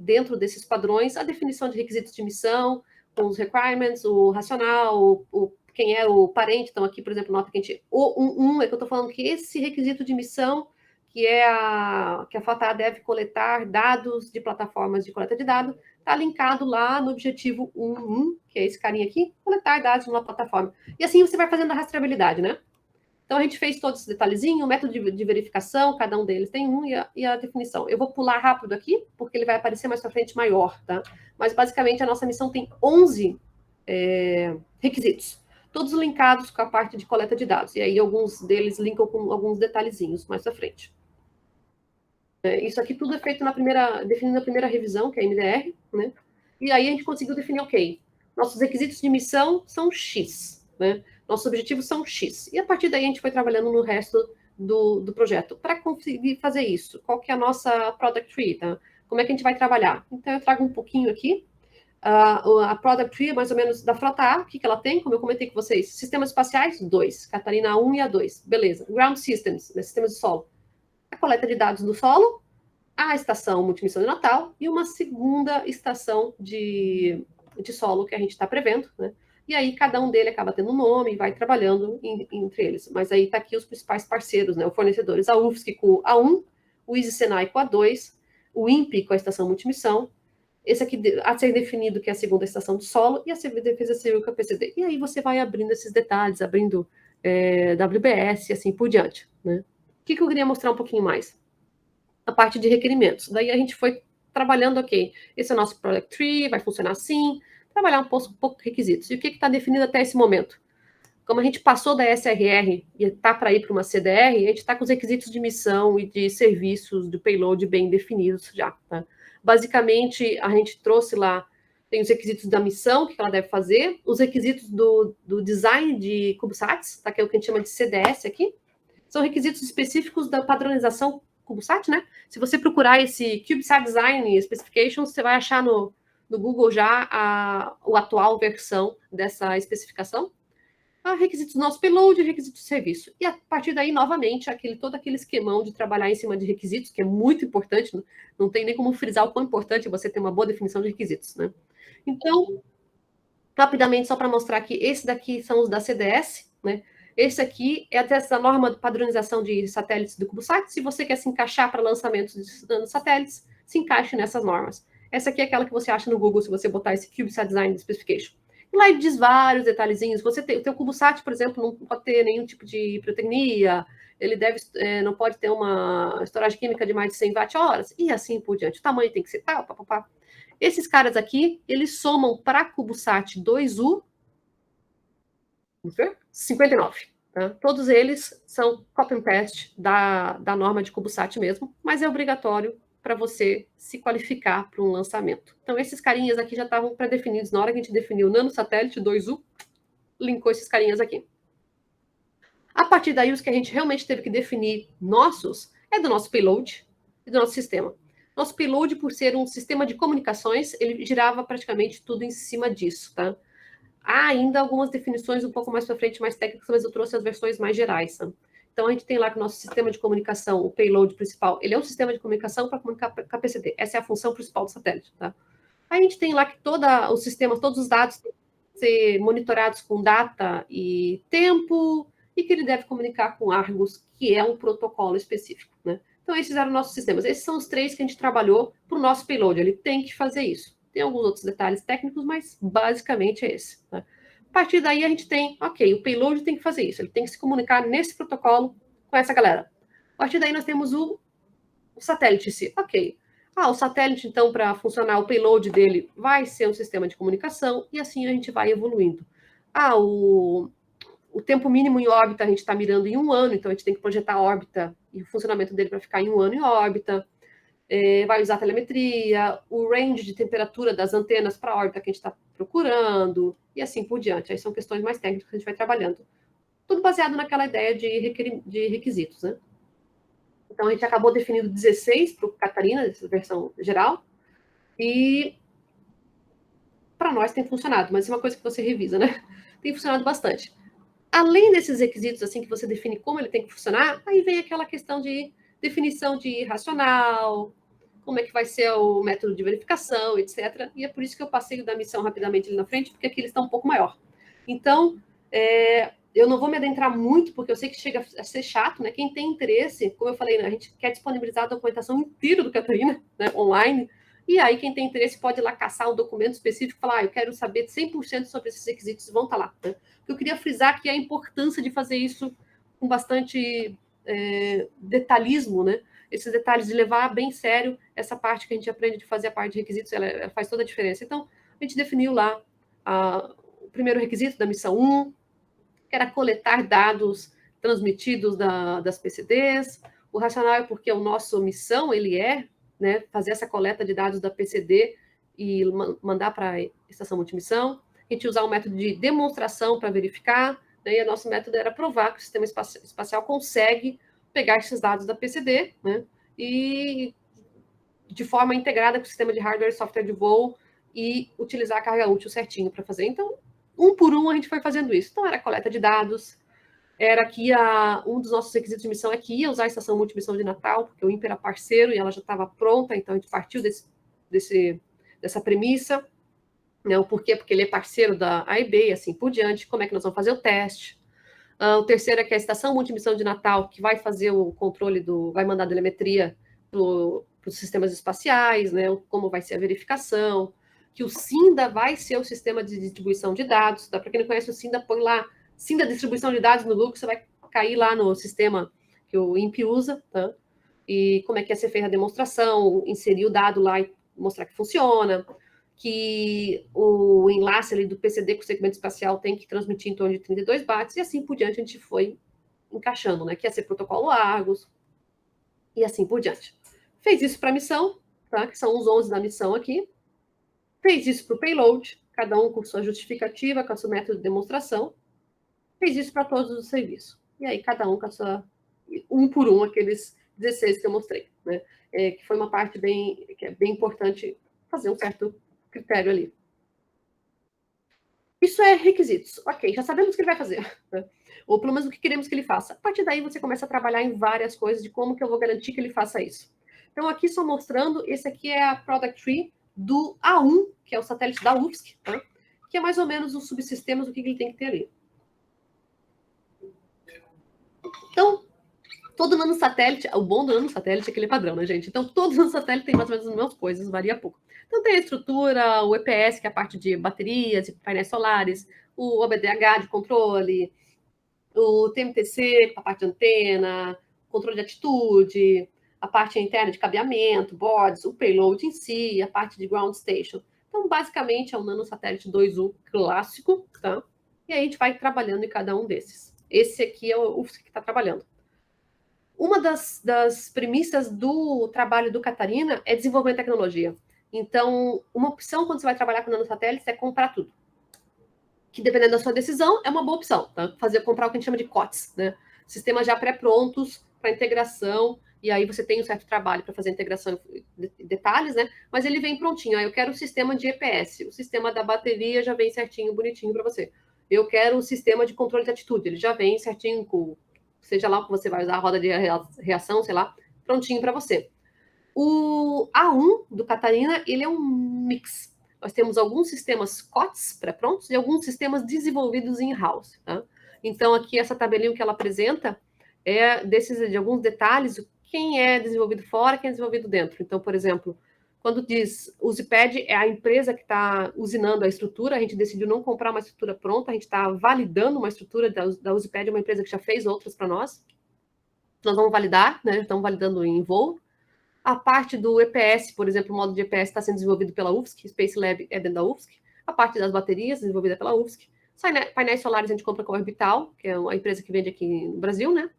dentro desses padrões, a definição de requisitos de missão, com os requirements, o racional, quem é o parente. Então, aqui, por exemplo, nota que a gente... é que eu estou falando que esse requisito de missão, que a FATA deve coletar dados de plataformas de coleta de dados, está linkado lá no objetivo 1.1, que é esse carinha aqui, coletar dados numa plataforma. E assim você vai fazendo a rastreabilidade, né? Então, a gente fez todo esse detalhezinho, o método de verificação, cada um deles tem um, e a definição. Eu vou pular rápido aqui, porque ele vai aparecer mais para frente maior, tá? Mas, basicamente, a nossa missão tem 11 requisitos, todos linkados com a parte de coleta de dados. E aí, alguns deles linkam com alguns detalhezinhos mais para frente. Isso aqui tudo é feito definindo a primeira revisão, que é a MDR, né? E aí a gente conseguiu definir, ok, nossos requisitos de missão são X, né? Nossos objetivos são X. E a partir daí a gente foi trabalhando no resto do projeto. Para conseguir fazer isso, qual que é a nossa product tree, tá? Como é que a gente vai trabalhar? Então eu trago um pouquinho aqui. A product tree, mais ou menos, da frota A, o que ela tem? Como eu comentei com vocês, sistemas espaciais, 2. Catarina 1 e a 2. Beleza. Ground systems, né? Sistemas de solo. A coleta de dados do solo, a estação multimissão de Natal e uma segunda estação de solo que a gente está prevendo, né? E aí cada um dele acaba tendo um nome e vai trabalhando entre eles. Mas aí está aqui os principais parceiros, né? Os fornecedores, a UFSC com o A1, o Easy Senai com a 2, o INPE com a estação multimissão, esse aqui a ser definido que é a segunda estação de solo e a Defesa Civil com a PCD. E aí você vai abrindo esses detalhes, abrindo WBS e assim por diante, né? O que eu queria mostrar um pouquinho mais? A parte de requerimentos. Daí a gente foi trabalhando, ok, esse é o nosso product tree, vai funcionar assim, trabalhar um pouco requisitos. E o que está definido até esse momento? Como a gente passou da SRR e está para ir para uma CDR, a gente está com os requisitos de missão e de serviços do payload bem definidos já. Tá? Basicamente, a gente trouxe lá, tem os requisitos da missão, que ela deve fazer, os requisitos do design de CubeSats, tá? Que é o que a gente chama de CDS aqui, são requisitos específicos da padronização CubeSat, né? Se você procurar esse CubeSat Design Specifications, você vai achar no Google já a atual versão dessa especificação. Requisitos do nosso payload e requisitos de serviço. E a partir daí, novamente, todo aquele esquemão de trabalhar em cima de requisitos, que é muito importante, não tem nem como frisar o quão importante é você ter uma boa definição de requisitos, né? Então, rapidamente, só para mostrar que esse daqui são os da CDS, né? Esse aqui é dessa norma de padronização de satélites do CubeSat. Se você quer se encaixar para lançamentos de satélites, se encaixe nessas normas. Essa aqui é aquela que você acha no Google, se você botar esse CubeSat Design Specification. E lá ele diz vários detalhezinhos. O teu CubeSat, por exemplo, não pode ter nenhum tipo de pirotecnia, ele não pode ter uma storage química de mais de 100 watt-horas, e assim por diante. O tamanho tem que ser tal, papapá. Esses caras aqui, eles somam para CubeSat 2U 59. Tá? Todos eles são copy and paste da norma de CubeSat mesmo, mas é obrigatório para você se qualificar para um lançamento. Então, esses carinhas aqui já estavam pré-definidos. Na hora que a gente definiu o nanosatélite 2U, linkou esses carinhas aqui. A partir daí, os que a gente realmente teve que definir nossos é do nosso payload e do nosso sistema. Nosso payload, por ser um sistema de comunicações, ele girava praticamente tudo em cima disso, tá? Há ainda algumas definições um pouco mais para frente, mais técnicas, mas eu trouxe as versões mais gerais. Tá? Então, a gente tem lá que o nosso sistema de comunicação, o payload principal, ele é um sistema de comunicação para comunicar com a PCD. Essa é a função principal do satélite. Tá? A gente tem lá que o sistema, todos os dados têm que ser monitorados com data e tempo, e que ele deve comunicar com Argus, que é um protocolo específico. Né? Então, esses eram nossos sistemas. Esses são os 3 que a gente trabalhou para o nosso payload. Ele tem que fazer isso. Tem alguns outros detalhes técnicos, mas basicamente é esse. Tá? A partir daí a gente tem, ok, o payload tem que fazer isso, ele tem que se comunicar nesse protocolo com essa galera. A partir daí nós temos o satélite em si. Ok. O satélite, então, para funcionar, o payload dele vai ser um sistema de comunicação e assim a gente vai evoluindo. O tempo mínimo em órbita a gente está mirando em 1 ano, então a gente tem que projetar a órbita e o funcionamento dele para ficar em 1 ano em órbita. Vai usar telemetria, o range de temperatura das antenas para a órbita que a gente está procurando, e assim por diante. Aí são questões mais técnicas que a gente vai trabalhando. Tudo baseado naquela ideia de requisitos, né? Então, a gente acabou definindo 16 para o Catarina, essa versão geral, e para nós tem funcionado, mas isso é uma coisa que você revisa, né? Tem funcionado bastante. Além desses requisitos, assim, que você define como ele tem que funcionar, aí vem aquela questão de definição de racional, como é que vai ser o método de verificação, etc. E é por isso que eu passei o da missão rapidamente ali na frente, porque aqui eles estão um pouco maior. Então, eu não vou me adentrar muito, porque eu sei que chega a ser chato, né? Quem tem interesse, como eu falei, né, a gente quer disponibilizar a documentação inteira do Catarina, né, online, e aí quem tem interesse pode ir lá caçar um documento específico e falar, eu quero saber 100% sobre esses requisitos, vão estar lá. Né? Eu queria frisar que a importância de fazer isso com bastante detalhismo, né? Esses detalhes de levar bem sério essa parte que a gente aprende de fazer a parte de requisitos, ela faz toda a diferença. Então, a gente definiu lá o primeiro requisito da missão 1, que era coletar dados transmitidos das PCDs. O racional é porque a nossa missão, ele né, fazer essa coleta de dados da PCD e mandar para a estação multimissão. A gente usar um método de demonstração para verificar, né, e o nosso método era provar que o sistema espacial consegue pegar esses dados da PCD, né, e de forma integrada com o sistema de hardware e software de voo e utilizar a carga útil certinho para fazer. Então, um por um a gente foi fazendo isso. Então, era coleta de dados, era que um dos nossos requisitos de missão é que ia usar a estação multimissão de Natal, porque o INPE era parceiro e ela já estava pronta, então a gente partiu dessa premissa. Né? O porquê? Porque ele é parceiro da AIB e assim por diante. Como é que nós vamos fazer o teste? O terceiro é que a estação multimissão de Natal, que vai fazer o controle vai mandar a telemetria para os sistemas espaciais, né? Como vai ser a verificação, que o SINDA vai ser o sistema de distribuição de dados. Para quem não conhece o SINDA, põe lá SINDA distribuição de dados no Google, você vai cair lá no sistema que o INPE usa, tá? E como é que ia ser feita a demonstração, inserir o dado lá e mostrar que funciona, que o enlace ali do PCD com o segmento espacial tem que transmitir em torno de 32 bytes, e assim por diante a gente foi encaixando, né? Que ia ser protocolo Argus, e assim por diante. Fez isso para a missão, tá? Que são os 11 da missão aqui. Fez isso para o payload, cada um com sua justificativa, com o seu método de demonstração. Fez isso para todos os serviços. E aí, cada um com a sua... Um por um, aqueles 16 que eu mostrei. Né? Que foi uma parte que é bem importante fazer um certo critério ali. Isso é requisitos. Ok, já sabemos o que ele vai fazer. Né? Ou pelo menos o que queremos que ele faça. A partir daí, você começa a trabalhar em várias coisas de como que eu vou garantir que ele faça isso. Então, aqui só mostrando, esse aqui é a Product Tree do A1, que é o satélite da UFSC, tá? Que é mais ou menos os subsistemas, o que ele tem que ter ali. Então, todo nanosatélite, o bom do nanosatélite é que ele é padrão, né, gente? Então, todo nanosatélite tem mais ou menos as mesmas coisas, varia pouco. Então, tem a estrutura, o EPS, que é a parte de baterias e painéis solares, o OBDH de controle, o TMTC, a parte de antena, controle de atitude, a parte interna de cabeamento, boards, o payload em si, a parte de ground station. Então, basicamente, é um nanosatélite 2U clássico, tá? E aí a gente vai trabalhando em cada um desses. Esse aqui é o UFSC que está trabalhando. Uma das premissas do trabalho do Catarina é desenvolver tecnologia. Então, uma opção quando você vai trabalhar com nanosatélites é comprar tudo. Que, dependendo da sua decisão, é uma boa opção. Tá? Comprar o que a gente chama de COTS, né? Sistemas já pré-prontos para integração, e aí você tem um certo trabalho para fazer a integração de detalhes, né? Mas ele vem prontinho. Eu quero o sistema de EPS, o sistema da bateria já vem certinho, bonitinho para você. Eu quero o sistema de controle de atitude, ele já vem certinho com... seja lá o que você vai usar, a roda de reação, sei lá, prontinho para você. O A1 do Catarina, ele é um mix. Nós temos alguns sistemas COTS pré-prontos e alguns sistemas desenvolvidos in-house. Tá? Então, aqui, essa tabelinha que ela apresenta é de alguns detalhes, quem é desenvolvido fora, quem é desenvolvido dentro. Então, por exemplo, quando diz Usipad, é a empresa que está usinando a estrutura, a gente decidiu não comprar uma estrutura pronta, a gente está validando uma estrutura da Usipad, uma empresa que já fez outras para nós. Nós vamos validar, né? Estamos validando em voo. A parte do EPS, por exemplo, o módulo de EPS está sendo desenvolvido pela UFSC, Space Lab é dentro da UFSC. A parte das baterias, desenvolvida pela UFSC. Painéis solares a gente compra com a Orbital, que é uma empresa que vende aqui no Brasil, né?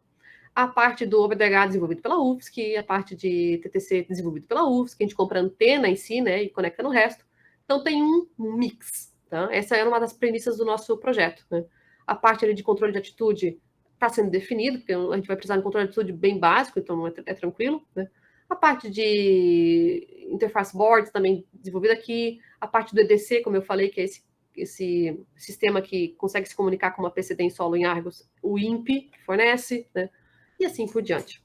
A parte do OBDH desenvolvido pela UFSC, a parte de TTC desenvolvido pela UFSC, a gente compra a antena em si, né, e conecta no resto. Então, tem um mix, tá? Essa era uma das premissas do nosso projeto, né? A parte ali de controle de atitude, está sendo definido, porque a gente vai precisar de um controle de atitude bem básico, então é tranquilo, né? A parte de interface boards também desenvolvida aqui, a parte do EDC, como eu falei, que é esse sistema que consegue se comunicar com uma PCD em solo em Argos, o INPE que fornece, né? E assim por diante.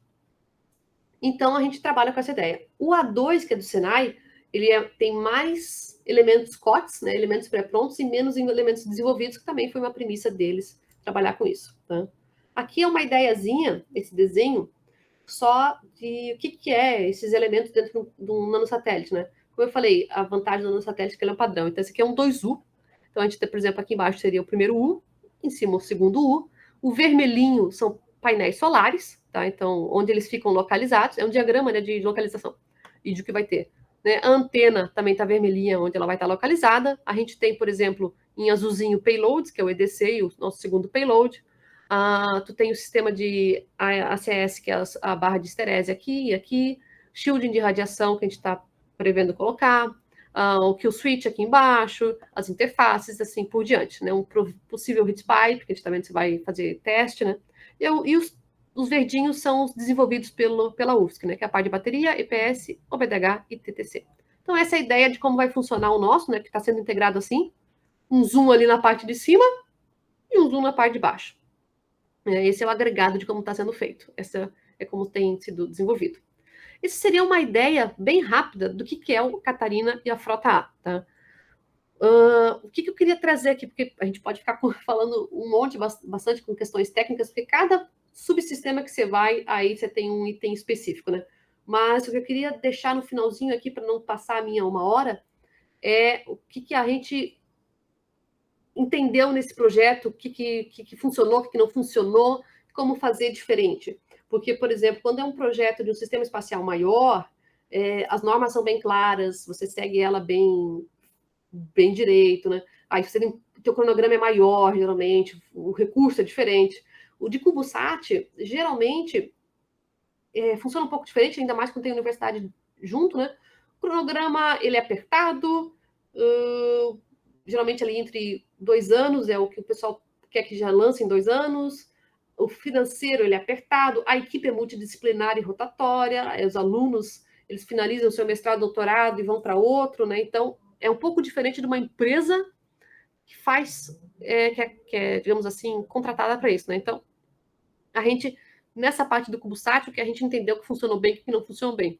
Então, a gente trabalha com essa ideia. O A2, que é do Senai, ele tem mais elementos COTS, né, elementos pré-prontos, e menos elementos desenvolvidos, que também foi uma premissa deles trabalhar com isso. Tá? Aqui é uma ideiazinha, esse desenho, só de o que é esses elementos dentro de um nanosatélite. Né? Como eu falei, a vantagem do nanosatélite é que ele é um padrão. Então, esse aqui é um 2U. Então, a gente tem, por exemplo, aqui embaixo seria o primeiro U, em cima o segundo U. O vermelhinho são painéis solares, tá? Então, onde eles ficam localizados, é um diagrama, né, de localização e de o que vai ter. Né? A antena também está vermelhinha, onde ela vai estar localizada. A gente tem, por exemplo, em azulzinho, payloads, que é o EDC, o nosso segundo payload. Tu tem o sistema de ACS, que é a barra de esterese aqui e aqui. Shielding de radiação, que a gente está prevendo colocar. O kill switch aqui embaixo, as interfaces, assim por diante. Né? Um possível heat pipe, que a gente também vai fazer teste, né? E os verdinhos são os desenvolvidos pela UFSC, né? Que é a parte de bateria, EPS, OBDH e TTC. Então, essa é a ideia de como vai funcionar o nosso, né? Que está sendo integrado assim. Um zoom ali na parte de cima e um zoom na parte de baixo. Esse é o agregado de como está sendo feito. Essa é como tem sido desenvolvido. Essa seria uma ideia bem rápida do que é o Catarina e a Frota A, tá? O que eu queria trazer aqui, porque a gente pode ficar falando um monte, bastante com questões técnicas, porque cada subsistema que você vai, aí você tem um item específico, né? Mas o que eu queria deixar no finalzinho aqui, para não passar a minha 1 hora, é o que a gente entendeu nesse projeto, o que funcionou, o que não funcionou, como fazer diferente. Porque, por exemplo, quando é um projeto de um sistema espacial maior, as normas são bem claras, você segue ela bem direito, né? Aí você tem, o teu cronograma é maior, geralmente, o recurso é diferente. O de CubeSat, geralmente, funciona um pouco diferente, ainda mais quando tem universidade junto, né? O cronograma, ele é apertado, geralmente ali entre 2 anos, é o que o pessoal quer que já lance em 2 anos. O financeiro, ele é apertado, a equipe é multidisciplinar e rotatória, os alunos, eles finalizam o seu mestrado, doutorado e vão para outro, né? Então, é um pouco diferente de uma empresa que faz, que é, digamos assim, contratada para isso, né? Então, a gente, nessa parte do CubeSat, o que a gente entendeu que funcionou bem e que não funcionou bem.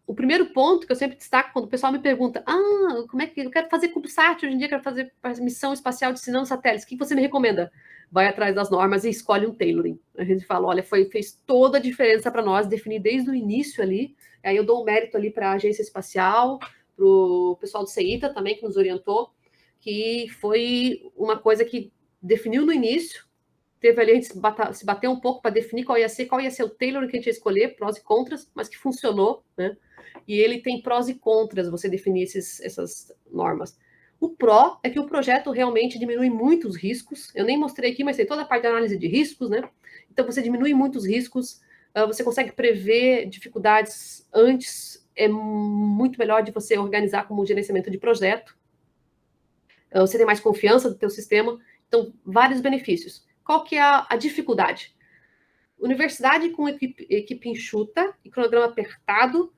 O primeiro ponto que eu sempre destaco quando o pessoal me pergunta, como é que eu quero fazer CubeSat hoje em dia, quero fazer missão espacial de sinal satélites, o que você me recomenda? Vai atrás das normas e escolhe um tailoring. A gente fala, olha, fez toda a diferença para nós definir desde o início ali, aí eu dou um mérito ali para a agência espacial, para o pessoal do CEITA também, que nos orientou, que foi uma coisa que definiu no início, teve ali a gente se bater um pouco para definir qual ia ser o tailor que a gente ia escolher, prós e contras, mas que funcionou, né? E ele tem prós e contras você definir essas normas. O pró é que o projeto realmente diminui muito os riscos. Eu nem mostrei aqui, mas tem toda a parte de análise de riscos, né? Então você diminui muitos riscos, você consegue prever dificuldades antes, é muito melhor de você organizar como gerenciamento de projeto. Você tem mais confiança do teu sistema, então vários benefícios. Qual que é a dificuldade? Universidade com equipe enxuta e cronograma apertado,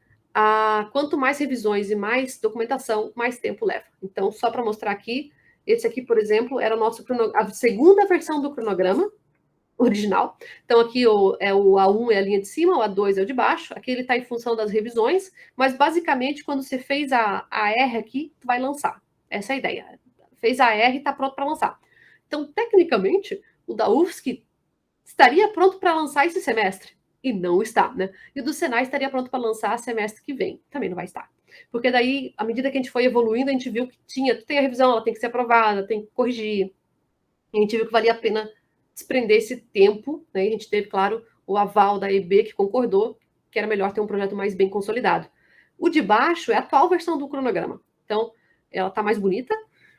quanto mais revisões e mais documentação, mais tempo leva. Então, só para mostrar aqui, esse aqui, por exemplo, era a segunda versão do cronograma original. Então, aqui o A1 é a linha de cima, o A2 é o de baixo. Aqui ele está em função das revisões, mas basicamente, quando você fez a R aqui, tu vai lançar. Essa é a ideia. Fez a R e está pronto para lançar. Então, tecnicamente, o da UFSC estaria pronto para lançar esse semestre. E não está, né? E o do Senai estaria pronto para lançar semestre que vem. Também não vai estar. Porque daí, à medida que a gente foi evoluindo, a gente viu que tem a revisão, ela tem que ser aprovada, tem que corrigir. E a gente viu que valia a pena desprender esse tempo, né? E a gente teve, claro, o aval da EB, que concordou que era melhor ter um projeto mais bem consolidado. O de baixo é a atual versão do cronograma. Então, ela está mais bonita,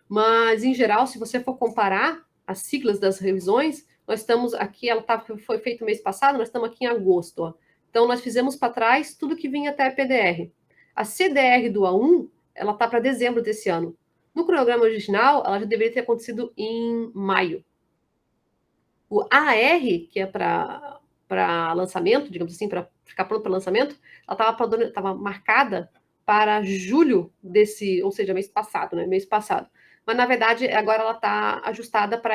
mas, em geral, se você for comparar as siglas das revisões, nós estamos aqui, foi feito mês passado, nós estamos aqui em agosto. Ó. Então, nós fizemos para trás tudo que vinha até a PDR. A CDR do A1, ela está para dezembro desse ano. No cronograma original, ela já deveria ter acontecido em maio. O AR, que é para lançamento, digamos assim, para ficar pronto para lançamento, ela estava marcada para julho desse, ou seja, mês passado, né? Mês passado. Mas, na verdade, agora ela está ajustada para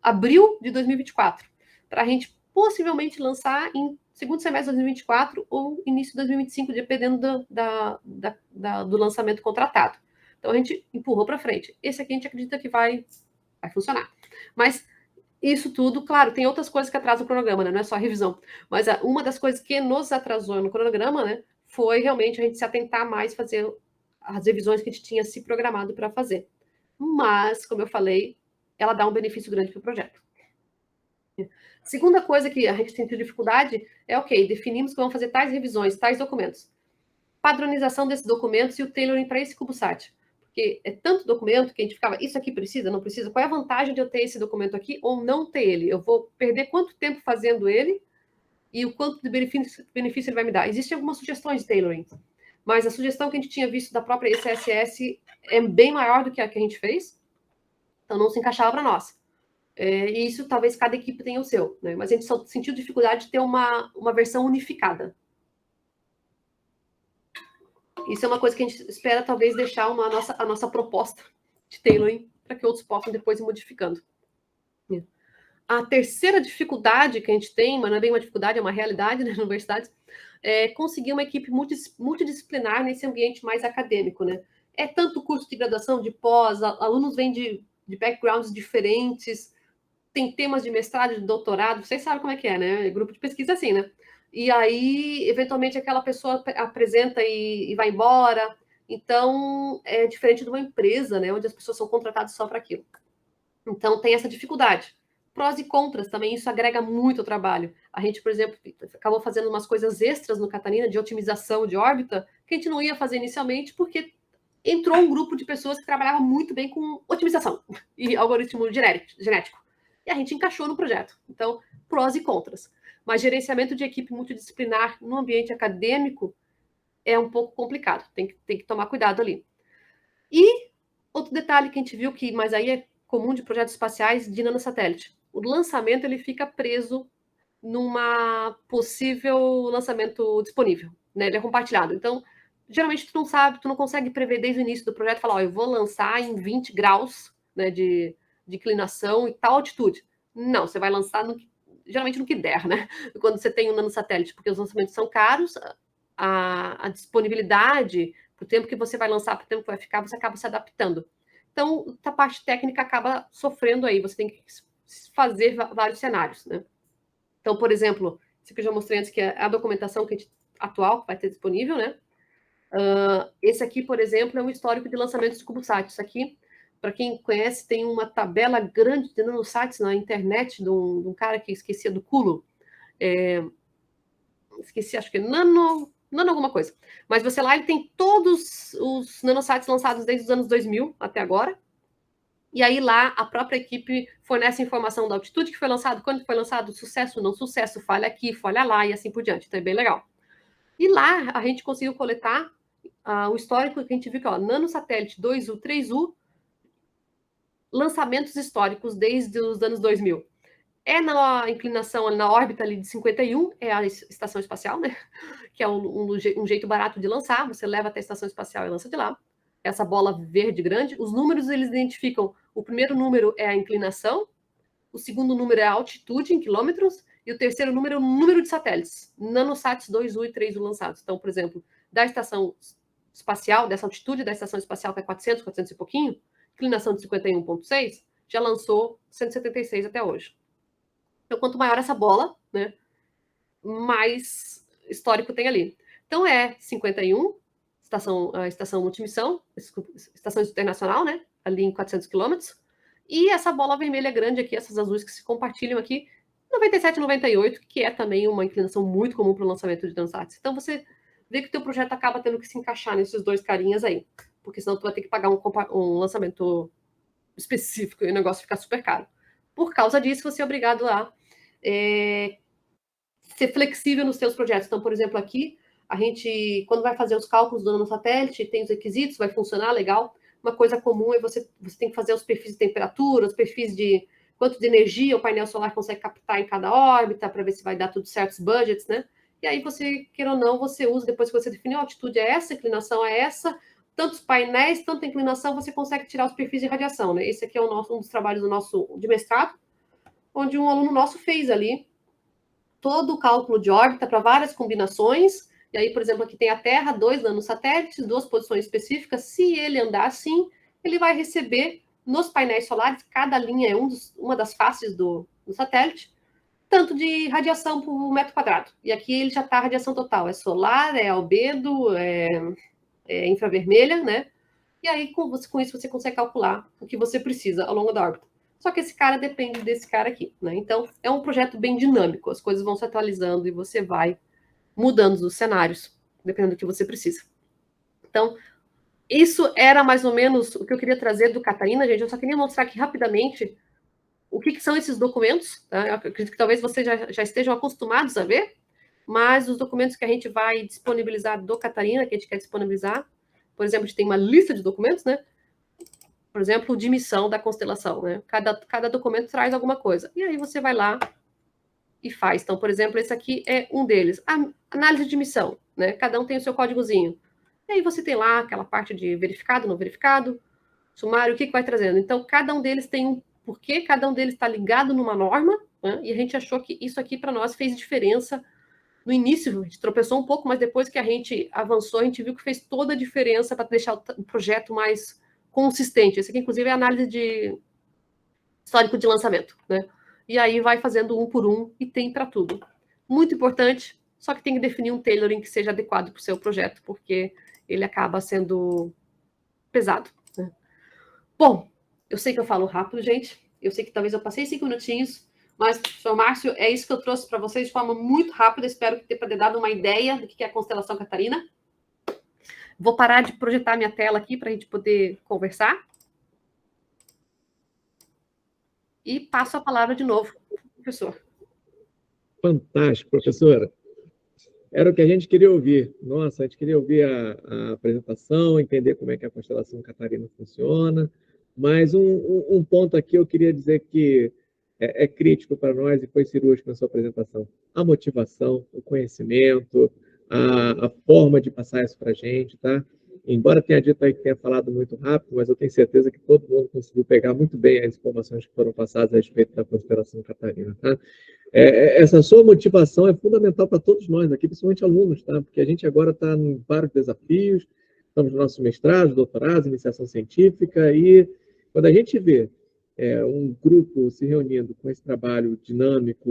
abril de 2024, para a gente possivelmente lançar em segundo semestre de 2024 ou início de 2025, dependendo do lançamento contratado. Então, a gente empurrou para frente. Esse aqui a gente acredita que vai funcionar. Mas isso tudo, claro, tem outras coisas que atrasam o cronograma, né? Não é só a revisão. Mas uma das coisas que nos atrasou no cronograma, né, foi realmente a gente se atentar mais, fazer as revisões que a gente tinha se programado para fazer. Mas, como eu falei, ela dá um benefício grande para o projeto. Segunda coisa que a gente sentiu dificuldade é, definimos que vamos fazer tais revisões, tais documentos. Padronização desses documentos e o tailoring para esse CubeSat. Porque é tanto documento que a gente ficava, isso aqui precisa, não precisa? Qual é a vantagem de eu ter esse documento aqui ou não ter ele? Eu vou perder quanto tempo fazendo ele e o quanto de benefício ele vai me dar? Existem algumas sugestões de tailoring, mas a sugestão que a gente tinha visto da própria ECSS é bem maior do que a que a gente fez, então não se encaixava para nós. E isso talvez cada equipe tenha o seu, né? Mas a gente só sentiu dificuldade de ter uma versão unificada. Isso é uma coisa que a gente espera talvez deixar a nossa proposta de tailoring para que outros possam depois ir modificando. A terceira dificuldade que a gente tem, mas não é bem uma dificuldade, é uma realidade, né, na universidade, é conseguir uma equipe multidisciplinar nesse ambiente mais acadêmico, né? É tanto curso de graduação, de pós, alunos vêm de backgrounds diferentes, tem temas de mestrado, de doutorado, vocês sabem como é que é, né? Grupo de pesquisa assim, né? E aí, eventualmente, aquela pessoa apresenta e vai embora. Então, é diferente de uma empresa, né? Onde as pessoas são contratadas só para aquilo. Então, tem essa dificuldade. Prós e contras também, isso agrega muito ao trabalho. A gente, por exemplo, acabou fazendo umas coisas extras no Catarina, de otimização de órbita, que a gente não ia fazer inicialmente, porque entrou um grupo de pessoas que trabalhavam muito bem com otimização e algoritmo genético. E a gente encaixou no projeto. Então, prós e contras. Mas gerenciamento de equipe multidisciplinar no ambiente acadêmico é um pouco complicado. Tem que tomar cuidado ali. E outro detalhe que a gente viu, mas aí é comum de projetos espaciais de nanosatélite. O lançamento ele fica preso numa possível lançamento disponível, né? Ele é compartilhado. Então, geralmente tu não sabe, tu não consegue prever desde o início do projeto, falar, eu vou lançar em 20 graus, né, de inclinação e tal altitude. Não, você vai lançar geralmente no que der, né? Quando você tem um nanosatélite, porque os lançamentos são caros, a disponibilidade, para o tempo que você vai lançar, para o tempo que vai ficar, você acaba se adaptando. Então, a parte técnica acaba sofrendo aí, você tem que fazer vários cenários, né? Então, por exemplo, isso que eu já mostrei antes, que é a documentação atual que vai ter disponível, né? Esse aqui, por exemplo, é um histórico de lançamentos de CubeSat. Isso aqui, para quem conhece, tem uma tabela grande de nanosats na internet de um cara que esquecia do culo. Esqueci, acho que é nano alguma coisa. Mas você lá, ele tem todos os nanosats lançados desde os anos 2000 até agora. E aí lá a própria equipe fornece informação da altitude que foi lançado, quando foi lançado, sucesso, não sucesso, falha aqui, falha lá e assim por diante. Então é bem legal. E lá a gente conseguiu coletar o histórico que a gente viu que, nanosatélite 2U, 3U, lançamentos históricos desde os anos 2000. É na inclinação, na órbita ali de 51, é a estação espacial, né? Que é um jeito barato de lançar, você leva até a estação espacial e lança de lá. Essa bola verde grande, os números eles identificam, o primeiro número é a inclinação, o segundo número é a altitude em quilômetros, e o terceiro número é o número de satélites, nanosats 2U e 3U lançados. Então, por exemplo, da estação espacial, dessa altitude da estação espacial, que é 400 e pouquinho, inclinação de 51,6, já lançou 176 até hoje. Então, quanto maior essa bola, né, mais histórico tem ali. Então, é 51, a estação multimissão, estação internacional, né, ali em 400 quilômetros, e essa bola vermelha grande aqui, essas azuis que se compartilham aqui, 97, 98, que é também uma inclinação muito comum para o lançamento de nanosats. Então, você vê que o teu projeto acaba tendo que se encaixar nesses dois carinhas aí, porque senão tu vai ter que pagar um lançamento específico e o negócio fica super caro. Por causa disso, você é obrigado a ser flexível nos seus projetos. Então, por exemplo, aqui, a gente, quando vai fazer os cálculos do nanosatélite, tem os requisitos, vai funcionar legal. Uma coisa comum é você tem que fazer os perfis de temperatura, os perfis de quanto de energia o painel solar consegue captar em cada órbita, para ver se vai dar tudo certo os budgets, né? E aí você, queira ou não, você usa, depois que você definiu a altitude é essa, a inclinação é essa, tantos painéis, tanta inclinação, você consegue tirar os perfis de radiação, né? Esse aqui é um dos trabalhos do nosso de mestrado, onde um aluno nosso fez ali todo o cálculo de órbita para várias combinações. E aí, por exemplo, aqui tem a Terra, 2 nanosatélites, 2 posições específicas. Se ele andar assim, ele vai receber nos painéis solares, cada linha é uma das faces do satélite, tanto de radiação por metro quadrado. E aqui ele já está a radiação total, é solar, é albedo, é infravermelha, né? E aí, com isso, você consegue calcular o que você precisa ao longo da órbita. Só que esse cara depende desse cara aqui, né? Então, é um projeto bem dinâmico, as coisas vão se atualizando e você vai mudando os cenários, dependendo do que você precisa. Então, isso era mais ou menos o que eu queria trazer do Catarina, gente. Eu só queria mostrar aqui rapidamente o que são esses documentos. Tá? Eu acredito que talvez vocês já estejam acostumados a ver, mas os documentos que a gente vai disponibilizar do Catarina, que a gente quer disponibilizar, por exemplo, a gente tem uma lista de documentos, né? Por exemplo, de missão da constelação, né? Cada documento traz alguma coisa. E aí você vai lá e faz. Então, por exemplo, esse aqui é um deles. A análise de missão, né? Cada um tem o seu códigozinho. E aí você tem lá aquela parte de verificado, não verificado, sumário, o que vai trazendo. Então, cada um deles tem um porquê, cada um deles está ligado numa norma, né? E a gente achou que isso aqui para nós fez diferença. No início, a gente tropeçou um pouco, mas depois que a gente avançou, a gente viu que fez toda a diferença para deixar o projeto mais consistente. Esse aqui, inclusive, é a análise de histórico de lançamento, né? E aí vai fazendo um por um e tem para tudo. Muito importante, só que tem que definir um tailoring que seja adequado para o seu projeto, porque ele acaba sendo pesado, né? Bom, eu sei que eu falo rápido, gente. Eu sei que talvez eu passei 5 minutinhos, mas, professor Márcio, é isso que eu trouxe para vocês de forma muito rápida. Espero que tenha dado uma ideia do que é a constelação Catarina. Vou parar de projetar minha tela aqui para a gente poder conversar. E passo a palavra de novo, professor. Fantástico, professora. Era o que a gente queria ouvir. Nossa, a gente queria ouvir a apresentação, entender como é que a constelação Catarina funciona. Mas um ponto aqui eu queria dizer que é crítico para nós e foi cirúrgico na sua apresentação. A motivação, o conhecimento, a forma de passar isso para a gente, tá? Embora tenha dito aí que tenha falado muito rápido, mas eu tenho certeza que todo mundo conseguiu pegar muito bem as informações que foram passadas a respeito da constelação Catarina, tá? Essa sua motivação é fundamental para todos nós aqui, principalmente alunos, tá? Porque a gente agora está em vários desafios, estamos no nosso mestrado, doutorado, iniciação científica, e quando a gente vê um grupo se reunindo com esse trabalho dinâmico,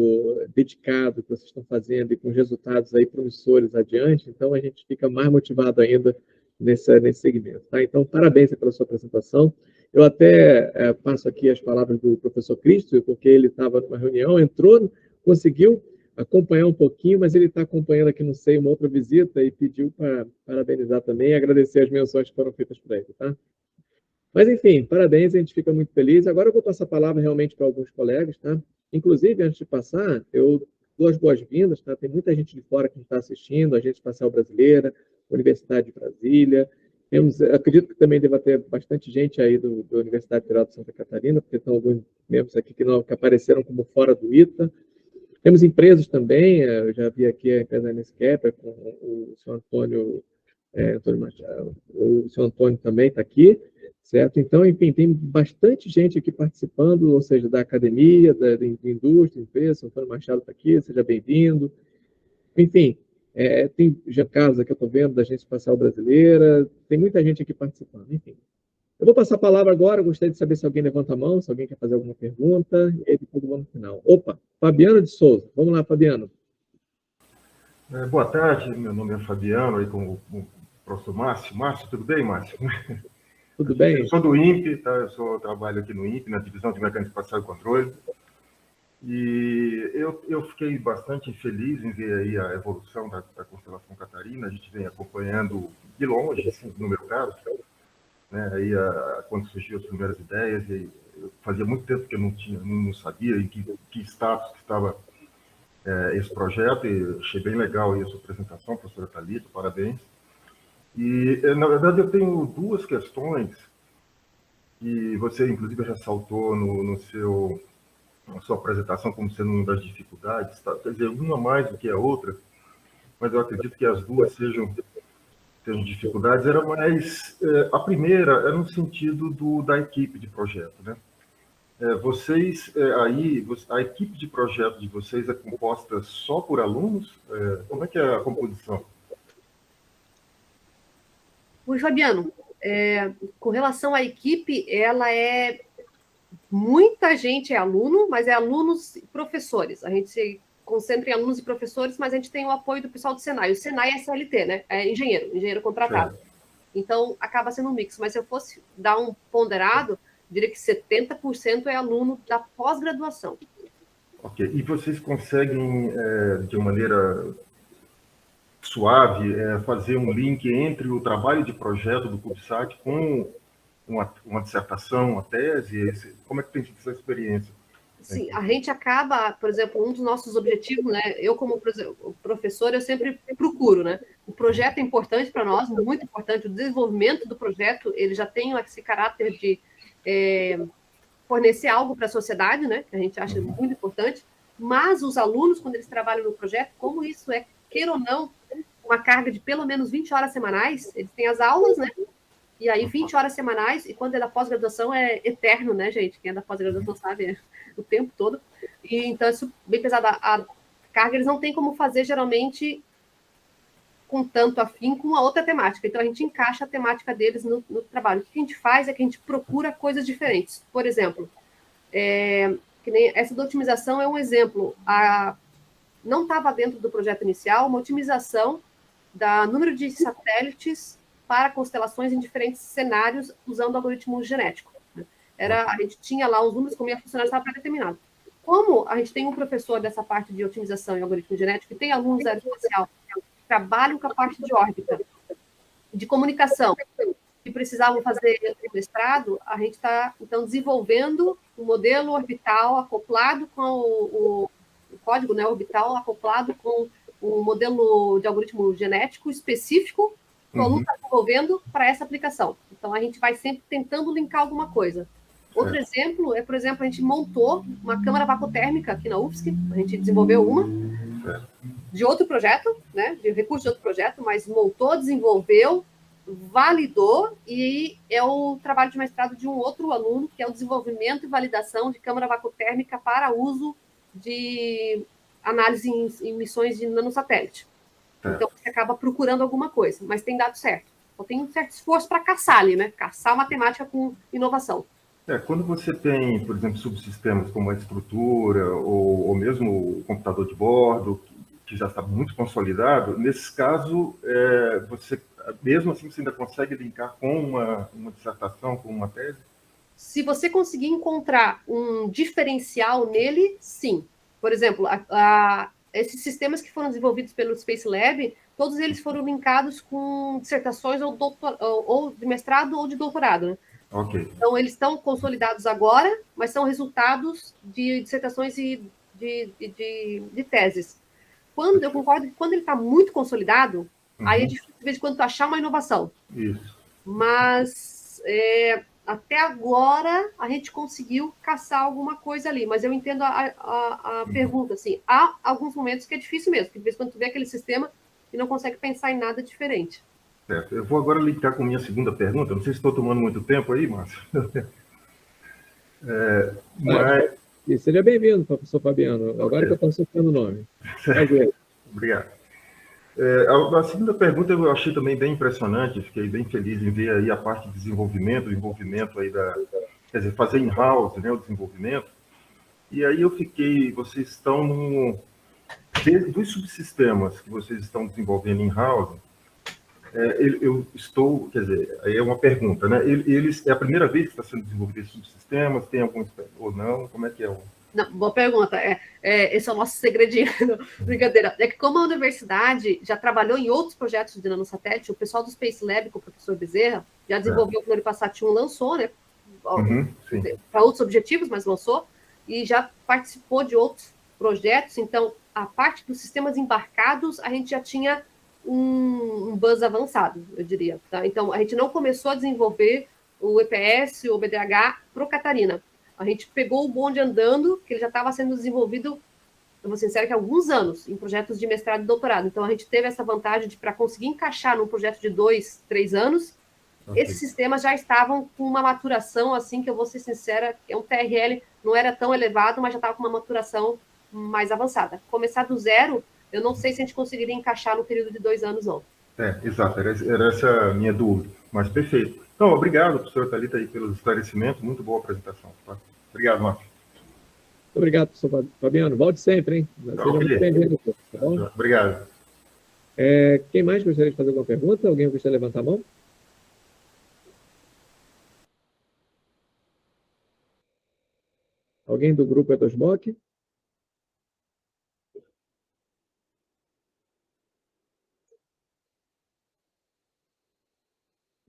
dedicado que vocês estão fazendo e com resultados aí promissores adiante, então a gente fica mais motivado ainda nesse segmento, tá? Então, parabéns pela sua apresentação. Eu até passo aqui as palavras do professor Cristo, porque ele estava numa reunião, entrou, conseguiu acompanhar um pouquinho, mas ele está acompanhando aqui no SEI uma outra visita e pediu para parabenizar também e agradecer as menções que foram feitas para ele, tá? Mas, enfim, parabéns, a gente fica muito feliz. Agora eu vou passar a palavra realmente para alguns colegas, tá? Inclusive, antes de passar, eu dou as boas-vindas, tá? Tem muita gente de fora que está assistindo, a Agência Espacial Brasileira, Universidade de Brasília. Acredito que também deva ter bastante gente aí da Universidade Federal de Santa Catarina, porque estão alguns membros aqui que apareceram como fora do ITA. Temos empresas também, eu já vi aqui a empresa Nescap, com o senhor Antônio Machado, o senhor Antônio também está aqui, certo? Então, enfim, tem bastante gente aqui participando, ou seja, da academia, da indústria, empresa, o Antônio Machado está aqui, seja bem-vindo. Enfim, tem já casos aqui, eu estou vendo, da Agência Espacial Brasileira, tem muita gente aqui participando, enfim. Eu vou passar a palavra agora, eu gostaria de saber se alguém levanta a mão, se alguém quer fazer alguma pergunta, e aí depois vamos no final. Opa, Fabiano de Souza. Vamos lá, Fabiano. Boa tarde, meu nome é Fabiano, aí com o professor Márcio. Márcio, tudo bem, Márcio? Tudo bem? Eu sou do INPE, tá? Eu trabalho aqui no INPE, na Divisão de Mecânica Espacial e Controle. E eu fiquei bastante feliz em ver aí a evolução da constelação Catarina. A gente vem acompanhando de longe, assim, no meu caso, né? Aí, quando surgiu as primeiras ideias, e fazia muito tempo que eu não sabia em que status que estava esse projeto, e achei bem legal aí a sua apresentação, professora Thalita, parabéns. E, na verdade, eu tenho duas questões que você, inclusive, ressaltou no seu a sua apresentação como sendo uma das dificuldades, tá? Quer dizer, uma mais do que a outra, mas eu acredito que as duas sejam dificuldades, era mais... a primeira era no sentido da equipe de projeto, né? Vocês, a equipe de projeto de vocês é composta só por alunos? Como é que é a composição? Oi, Fabiano, com relação à equipe, ela é... Muita gente é aluno, mas é alunos e professores. A gente se concentra em alunos e professores, mas a gente tem o apoio do pessoal do Senai. O Senai é CLT, né? É engenheiro contratado. Certo. Então, acaba sendo um mix. Mas se eu fosse dar um ponderado, diria que 70% é aluno da pós-graduação. Ok. E vocês conseguem, de maneira suave, fazer um link entre o trabalho de projeto do CubeSat com uma dissertação, uma tese? Como é que tem sido essa experiência? Sim, a gente acaba, por exemplo, um dos nossos objetivos, né? Eu, como professor, eu sempre procuro, né? O projeto é importante para nós, muito importante. O desenvolvimento do projeto, ele já tem esse caráter de fornecer algo para a sociedade, né? Que a gente acha muito importante. Mas os alunos, quando eles trabalham no projeto, como isso é, queira ou não, uma carga de pelo menos 20 horas semanais, eles têm as aulas, né? E aí, 20 horas semanais, e quando é da pós-graduação é eterno, né, gente? Quem é da pós-graduação sabe, é o tempo todo. E então, isso é bem pesado. A carga eles não têm como fazer, geralmente, com tanto afinco, com uma outra temática. Então, a gente encaixa a temática deles no trabalho. O que a gente faz é que a gente procura coisas diferentes. Por exemplo, que nem essa da otimização é um exemplo. Não estava dentro do projeto inicial uma otimização do número de satélites para constelações em diferentes cenários usando algoritmo genético. A gente tinha lá os números, como ia funcionar, estava pré-determinado. Como a gente tem um professor dessa parte de otimização em algoritmo genético, e tem alunos da aeroespacial que trabalham com a parte de órbita, de comunicação, que precisavam fazer mestrado, a gente está, então, desenvolvendo um modelo orbital acoplado com o código, né, orbital acoplado com um modelo de algoritmo genético específico que o aluno está desenvolvendo para essa aplicação. Então, a gente vai sempre tentando linkar alguma coisa. Outro exemplo é, por exemplo, a gente montou uma câmara vapotérmica aqui na UFSC, a gente desenvolveu uma, de outro projeto, né, de recurso de outro projeto, mas montou, desenvolveu, validou, e é o trabalho de mestrado de um outro aluno, que é o desenvolvimento e validação de câmara vapotérmica para uso de análise em missões de nanosatélite. Então, você acaba procurando alguma coisa, mas tem dado certo. Então, tem um certo esforço para caçar ali, né? Caçar matemática com inovação. Quando você tem, por exemplo, subsistemas como a estrutura ou mesmo o computador de bordo, que já está muito consolidado, nesse caso, você, mesmo assim, você ainda consegue linkar com uma dissertação, com uma tese? Se você conseguir encontrar um diferencial nele, sim. Por exemplo, esses sistemas que foram desenvolvidos pelo Space Lab, todos eles foram linkados com dissertações ou de mestrado ou de doutorado, né? Okay. Então, eles estão consolidados agora, mas são resultados de dissertações e de teses. Eu concordo que quando ele está muito consolidado, aí é difícil, de vez em quando, achar uma inovação. Isso. Mas... até agora, a gente conseguiu caçar alguma coisa ali, mas eu entendo a pergunta, assim, há alguns momentos que é difícil mesmo, que de vez em quando tu vê aquele sistema e não consegue pensar em nada diferente. Certo. Eu vou agora linkar com a minha segunda pergunta, não sei se estou tomando muito tempo aí, Márcio. E seja bem-vindo, professor Fabiano, agora que eu estou citando o nome. Obrigado. A segunda pergunta eu achei também bem impressionante, fiquei bem feliz em ver aí a parte de desenvolvimento, o envolvimento aí quer dizer, fazer in-house, né, o desenvolvimento. E aí vocês estão dos subsistemas que vocês estão desenvolvendo in-house, quer dizer, aí é uma pergunta, né? É a primeira vez que está sendo desenvolvido esses subsistemas, tem algum ou não? Como é que é o... Não, boa pergunta. Esse é o nosso segredinho. Brincadeira. É que como a universidade já trabalhou em outros projetos de nanosatélite, o pessoal do Space Lab, com o professor Bezerra, já desenvolveu o Pluripassat 1, lançou, né? Para outros objetivos, mas lançou, e já participou de outros projetos. Então, a parte dos sistemas embarcados, a gente já tinha um buzz avançado, eu diria. Tá? Então, a gente não começou a desenvolver o EPS, o BDH, para o Catarina. A gente pegou o bonde andando, que ele já estava sendo desenvolvido, eu vou ser sincera, que há alguns anos, em projetos de mestrado e doutorado. Então, a gente teve essa vantagem de, para conseguir encaixar num projeto de 2, 3 anos, esses sistemas já estavam com uma maturação, assim, que eu vou ser sincera, um TRL não era tão elevado, mas já estava com uma maturação mais avançada. Começar do zero, eu não sei se a gente conseguiria encaixar no período de 2 anos, não. Exato, era essa a minha dúvida, mas perfeito. Então, obrigado, professor Thalita, aí, pelos esclarecimentos, muito boa apresentação. Tá? Obrigado, Márcio. Muito obrigado, professor Fabiano. Volte sempre, hein? Seja muito bem-vindo. Tá bom? Obrigado. Quem mais gostaria de fazer alguma pergunta? Alguém gostaria de levantar a mão? Alguém do grupo Etosmoc?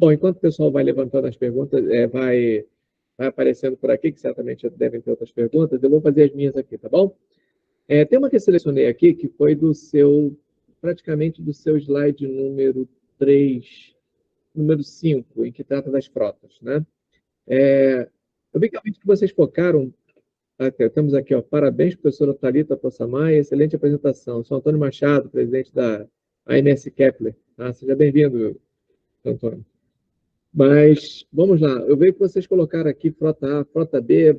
Bom, enquanto o pessoal vai levantando as perguntas, vai aparecendo por aqui, que certamente devem ter outras perguntas, eu vou fazer as minhas aqui, tá bom? Tem uma que eu selecionei aqui, que foi praticamente do seu slide número 3, número 5, em que trata das frotas, né? Eu vi que vocês focaram. Temos aqui, ó, parabéns, professora Thalita Possamay, excelente apresentação. Sou Antônio Machado, presidente da AMS Kepler. Seja bem-vindo, Antônio. Mas, vamos lá, eu vejo que vocês colocaram aqui frota A, frota B,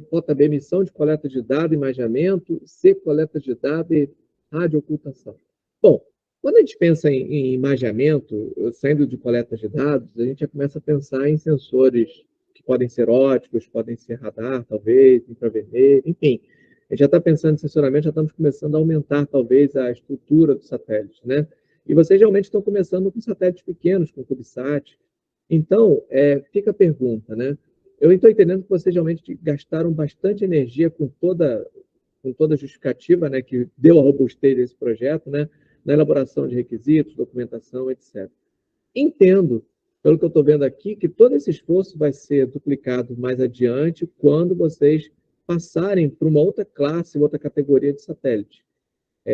missão de coleta de dados, imaginamento, C, coleta de dados e radioocultação. Bom, quando a gente pensa em imaginamento, saindo de coleta de dados, a gente já começa a pensar em sensores que podem ser óticos, podem ser radar, talvez, infravermelho, enfim. A gente já está pensando em sensoramento, já estamos começando a aumentar, talvez, a estrutura do satélite, né? E vocês realmente estão começando com satélites pequenos, com CubeSat. Então, fica a pergunta, né? Eu estou entendendo que vocês realmente gastaram bastante energia com toda a justificativa, né, que deu a robustez desse projeto, né, na elaboração de requisitos, documentação, etc. Entendo, pelo que eu estou vendo aqui, que todo esse esforço vai ser duplicado mais adiante quando vocês passarem para uma outra classe, outra categoria de satélite.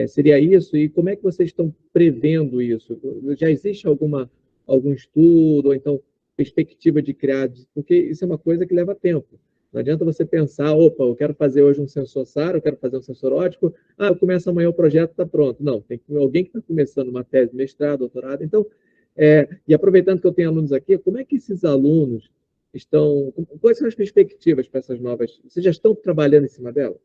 Seria isso? E como é que vocês estão prevendo isso? Já existe algum estudo, ou então perspectiva de criar? Porque isso é uma coisa que leva tempo. Não adianta você pensar, opa, eu quero fazer hoje um sensor SAR, eu quero fazer um sensor óptico, eu começo amanhã o projeto, está pronto. Não, tem alguém que está começando uma tese, mestrado, doutorado. Então, e aproveitando que eu tenho alunos aqui, como é que esses alunos quais são as perspectivas para essas novas? Vocês já estão trabalhando em cima delas?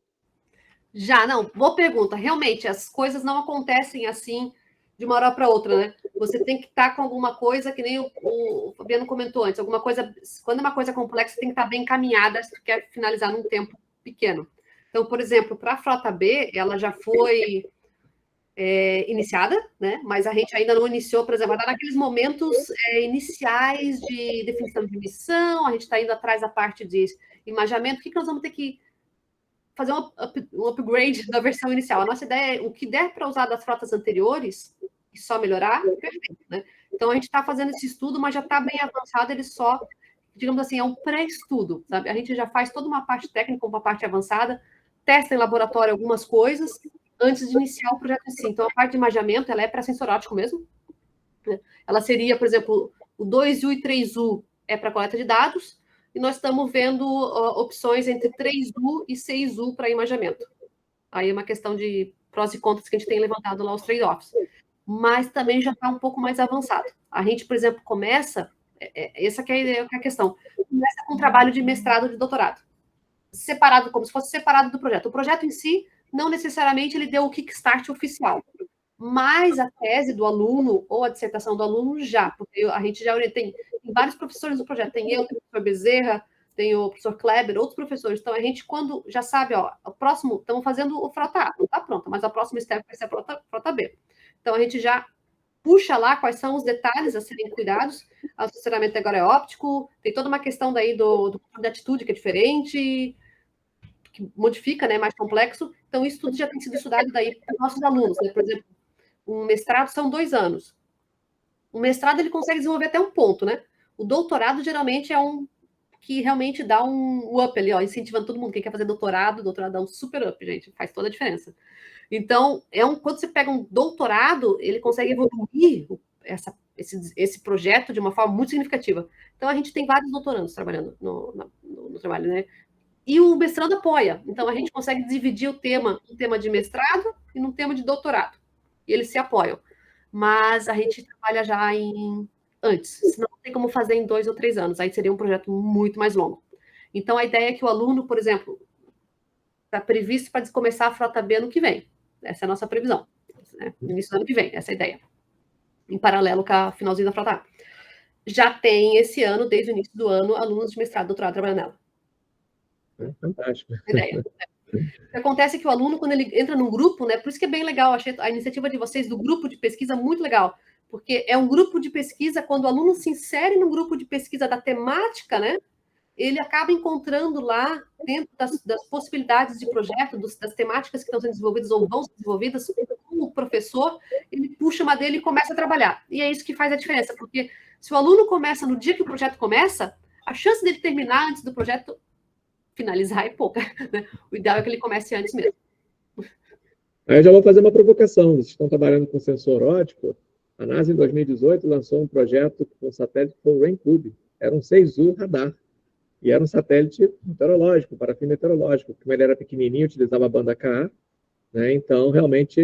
Já, não, boa pergunta. Realmente, as coisas não acontecem assim de uma hora para outra, né? Você tem que estar com alguma coisa, que nem o Fabiano comentou antes, alguma coisa, quando é uma coisa complexa, tem que estar bem encaminhada se tu quer finalizar num tempo pequeno. Então, por exemplo, para a frota B, ela já foi iniciada, né? Mas a gente ainda não iniciou, por exemplo, está naqueles momentos iniciais de definição de missão, a gente está indo atrás da parte de imaginamento. O que nós vamos ter que fazer um upgrade da versão inicial? A nossa ideia é o que der para usar das frotas anteriores e só melhorar, perfeito, né? Então a gente está fazendo esse estudo, mas já está bem avançado, ele só, digamos assim, é um pré-estudo, sabe? A gente já faz toda uma parte técnica, uma parte avançada, testa em laboratório algumas coisas antes de iniciar o projeto em si. Então a parte de imaginamento, ela é para sensor óptico mesmo, né? Ela seria, por exemplo, o 2U e 3U é para coleta de dados, e nós estamos vendo opções entre 3U e 6U para imaginamento. Aí é uma questão de prós e contras que a gente tem levantado lá, os trade-offs. Mas também já está um pouco mais avançado. A gente, por exemplo, começa, essa que é a questão, começa com um trabalho de mestrado, de doutorado, separado, como se fosse separado do projeto. O projeto em si, não necessariamente ele deu o kickstart oficial, mas a tese do aluno ou a dissertação do aluno já, porque a gente já tem vários professores do projeto, tem eu, tem o professor Bezerra, tem o professor Kleber, outros professores. Então, a gente, quando já sabe, o próximo, estamos fazendo o frota A, não está pronta, mas a próxima step vai ser a frota B. Então, a gente já puxa lá quais são os detalhes a serem cuidados. O funcionamento agora é óptico, tem toda uma questão daí da atitude que é diferente, que modifica, né, mais complexo. Então, isso tudo já tem sido estudado daí para nossos alunos, né? Por exemplo, um mestrado são 2 anos. O mestrado ele consegue desenvolver até um ponto, né? O doutorado geralmente é um que realmente dá um up ali, ó, incentivando todo mundo. Quem quer fazer doutorado dá um super up, gente, faz toda a diferença. Então, quando você pega um doutorado, ele consegue evoluir esse projeto de uma forma muito significativa. Então, a gente tem vários doutorandos trabalhando no trabalho, né? e o mestrando apoia. Então, a gente consegue dividir um tema de mestrado e um tema de doutorado. E eles se apoiam. Mas a gente trabalha já antes, senão não tem como fazer em 2 ou 3 anos. Aí seria um projeto muito mais longo. Então, a ideia é que o aluno, por exemplo, está previsto para começar a frota B no que vem. Essa é a nossa previsão. Né? No início do ano que vem, essa é a ideia. Em paralelo com a finalzinho da frota A. Já tem esse ano, desde o início do ano, alunos de mestrado e doutorado trabalhando nela. Fantástico. Ideia. O que acontece é que o aluno, quando ele entra num grupo, né? Por isso que é bem legal, achei a iniciativa de vocês do grupo de pesquisa muito legal, porque é um grupo de pesquisa, quando o aluno se insere no grupo de pesquisa da temática, né? Ele acaba encontrando lá, dentro das possibilidades de projeto, das temáticas que estão sendo desenvolvidas ou vão ser desenvolvidas, com o professor, ele puxa uma dele e começa a trabalhar. E é isso que faz a diferença, porque se o aluno começa no dia que o projeto começa, a chance dele terminar antes do projeto finalizar é pouca. Né? O ideal é que ele comece antes mesmo. Aí eu já vou fazer uma provocação. Vocês estão trabalhando com sensor óptico. A NASA, em 2018, lançou um projeto com um satélite que foi o RainCube. Era um 6U radar. E era um satélite meteorológico, para fim meteorológico. Como ele era pequenininho, utilizava a banda Ka, né? Então, realmente,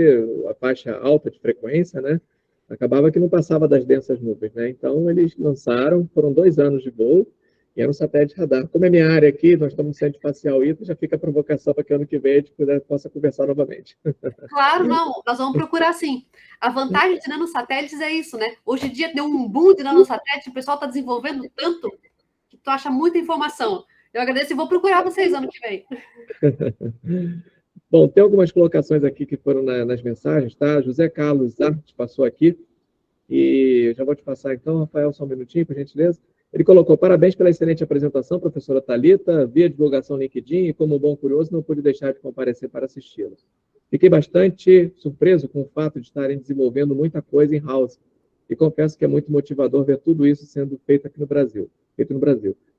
a faixa alta de frequência, né? Acabava que não passava das densas nuvens, né? Então, eles lançaram, foram 2 anos de voo, e era um satélite radar. Como é minha área aqui, nós estamos no Centro Espacial ITA, já fica a provocação para que ano que vem a gente possa conversar novamente. Claro, não, nós vamos procurar sim. A vantagem de nanosatélites é isso, né? Hoje em dia deu um boom de nanosatélites, o pessoal está desenvolvendo tanto que tu acha muita informação. Eu agradeço e vou procurar vocês ano que vem. Bom, tem algumas colocações aqui que foram nas mensagens, tá? José Carlos Arte passou aqui, e já vou te passar então, Rafael, só um minutinho, por gentileza. Ele colocou: parabéns pela excelente apresentação, professora Thalita. Vi a divulgação no LinkedIn e, como bom curioso, não pude deixar de comparecer para assisti-la. Fiquei bastante surpreso com o fato de estarem desenvolvendo muita coisa em house. E confesso que é muito motivador ver tudo isso sendo feito aqui no Brasil.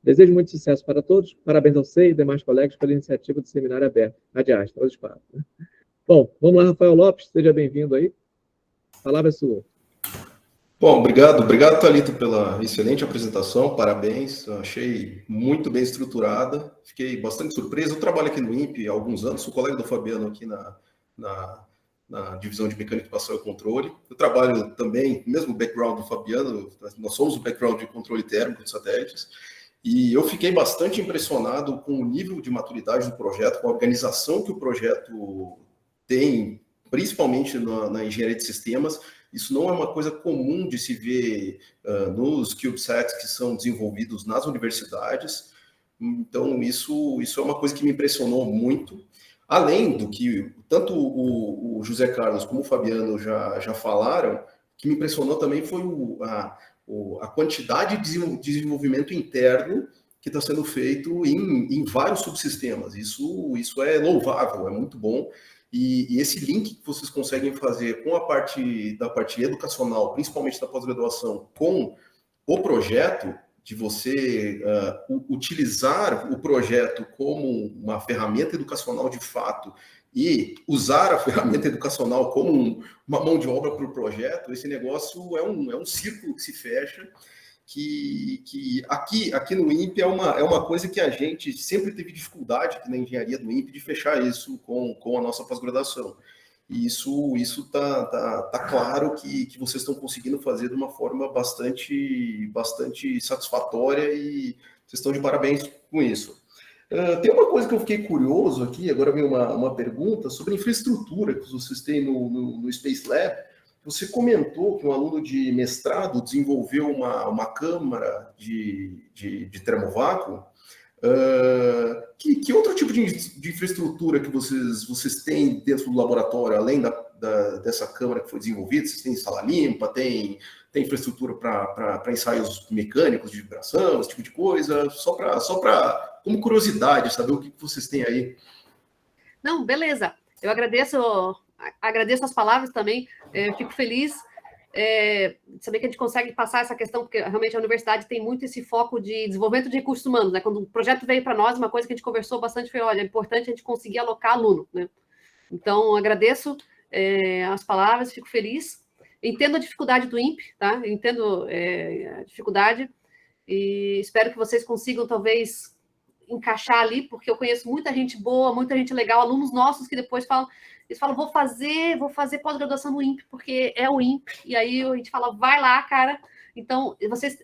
Desejo muito sucesso para todos. Parabéns ao SEI e demais colegas pela iniciativa do Seminário Aberto. Adiante, para os espaços. Bom, vamos lá, Rafael Lopes, seja bem-vindo aí. A palavra é sua. Bom, obrigado, Thalita, pela excelente apresentação, parabéns, achei muito bem estruturada, fiquei bastante surpreso. Eu trabalho aqui no INPE há alguns anos, sou colega do Fabiano aqui na divisão de mecânica de passão e controle. Eu trabalho também, mesmo background do Fabiano, nós somos o background de controle térmico de satélites, e eu fiquei bastante impressionado com o nível de maturidade do projeto, com a organização que o projeto tem, principalmente na engenharia de sistemas. Isso não é uma coisa comum de se ver nos CubeSats que são desenvolvidos nas universidades. Então, isso é uma coisa que me impressionou muito. Além do que tanto o José Carlos como o Fabiano já falaram, que me impressionou também foi a quantidade de desenvolvimento interno que está sendo feito em vários subsistemas. Isso é louvável, é muito bom. E esse link que vocês conseguem fazer com a parte educacional, principalmente da pós-graduação, com o projeto, de você utilizar o projeto como uma ferramenta educacional de fato e usar a ferramenta educacional como uma mão de obra para o projeto, esse negócio é um círculo que se fecha, que aqui no INPE é uma coisa que a gente sempre teve dificuldade aqui na engenharia do INPE de fechar isso com a nossa pós-graduação. E isso tá claro que vocês estão conseguindo fazer de uma forma bastante satisfatória e vocês estão de parabéns com isso. Tem uma coisa que eu fiquei curioso aqui, agora vem uma pergunta sobre a infraestrutura que vocês têm no Space Lab. Você comentou que um aluno de mestrado desenvolveu uma câmara de termovácuo. Que outro tipo de infraestrutura que vocês têm dentro do laboratório, além dessa câmara que foi desenvolvida? Vocês têm sala limpa, tem infraestrutura para ensaios mecânicos de vibração, esse tipo de coisa? Só para como curiosidade, saber o que vocês têm aí. Não, beleza. Eu agradeço as palavras também, fico feliz de saber que a gente consegue passar essa questão, porque realmente a universidade tem muito esse foco de desenvolvimento de recursos humanos, né? Quando o projeto veio para nós, uma coisa que a gente conversou bastante foi, olha, é importante a gente conseguir alocar aluno, né? Então, agradeço as palavras, fico feliz. Entendo a dificuldade do INPE, tá? Entendo a dificuldade e espero que vocês consigam, talvez, encaixar ali, porque eu conheço muita gente boa, muita gente legal, alunos nossos que depois falam, eles falam, vou fazer pós-graduação no INPE, porque é o INPE, e aí a gente fala, vai lá, cara. Então, vocês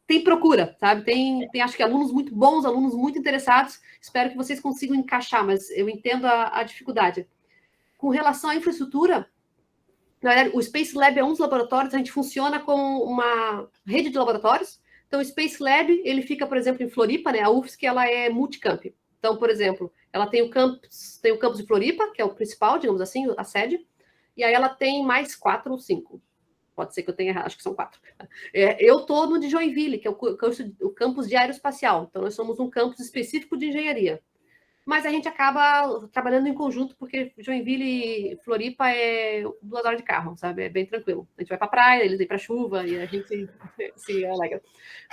têm procura, sabe? Tem acho que alunos muito bons, alunos muito interessados, espero que vocês consigam encaixar, mas eu entendo a dificuldade. Com relação à infraestrutura, na verdade, o Space Lab é um dos laboratórios, a gente funciona como uma rede de laboratórios. Então, o Space Lab, ele fica, por exemplo, em Floripa, né? A UFSC, ela é multicamp. Então, por exemplo, ela tem o campus de Floripa, que é o principal, digamos assim, a sede, e aí ela tem mais 4 ou 5. Pode ser que eu tenha errado, acho que são 4. Eu estou no de Joinville, que é o campus de aeroespacial. Então, nós somos um campus específico de engenharia. Mas a gente acaba trabalhando em conjunto, porque Joinville e Floripa é 2 horas de carro, sabe? É bem tranquilo. A gente vai para a praia, eles vêm para a chuva e a gente se alegra.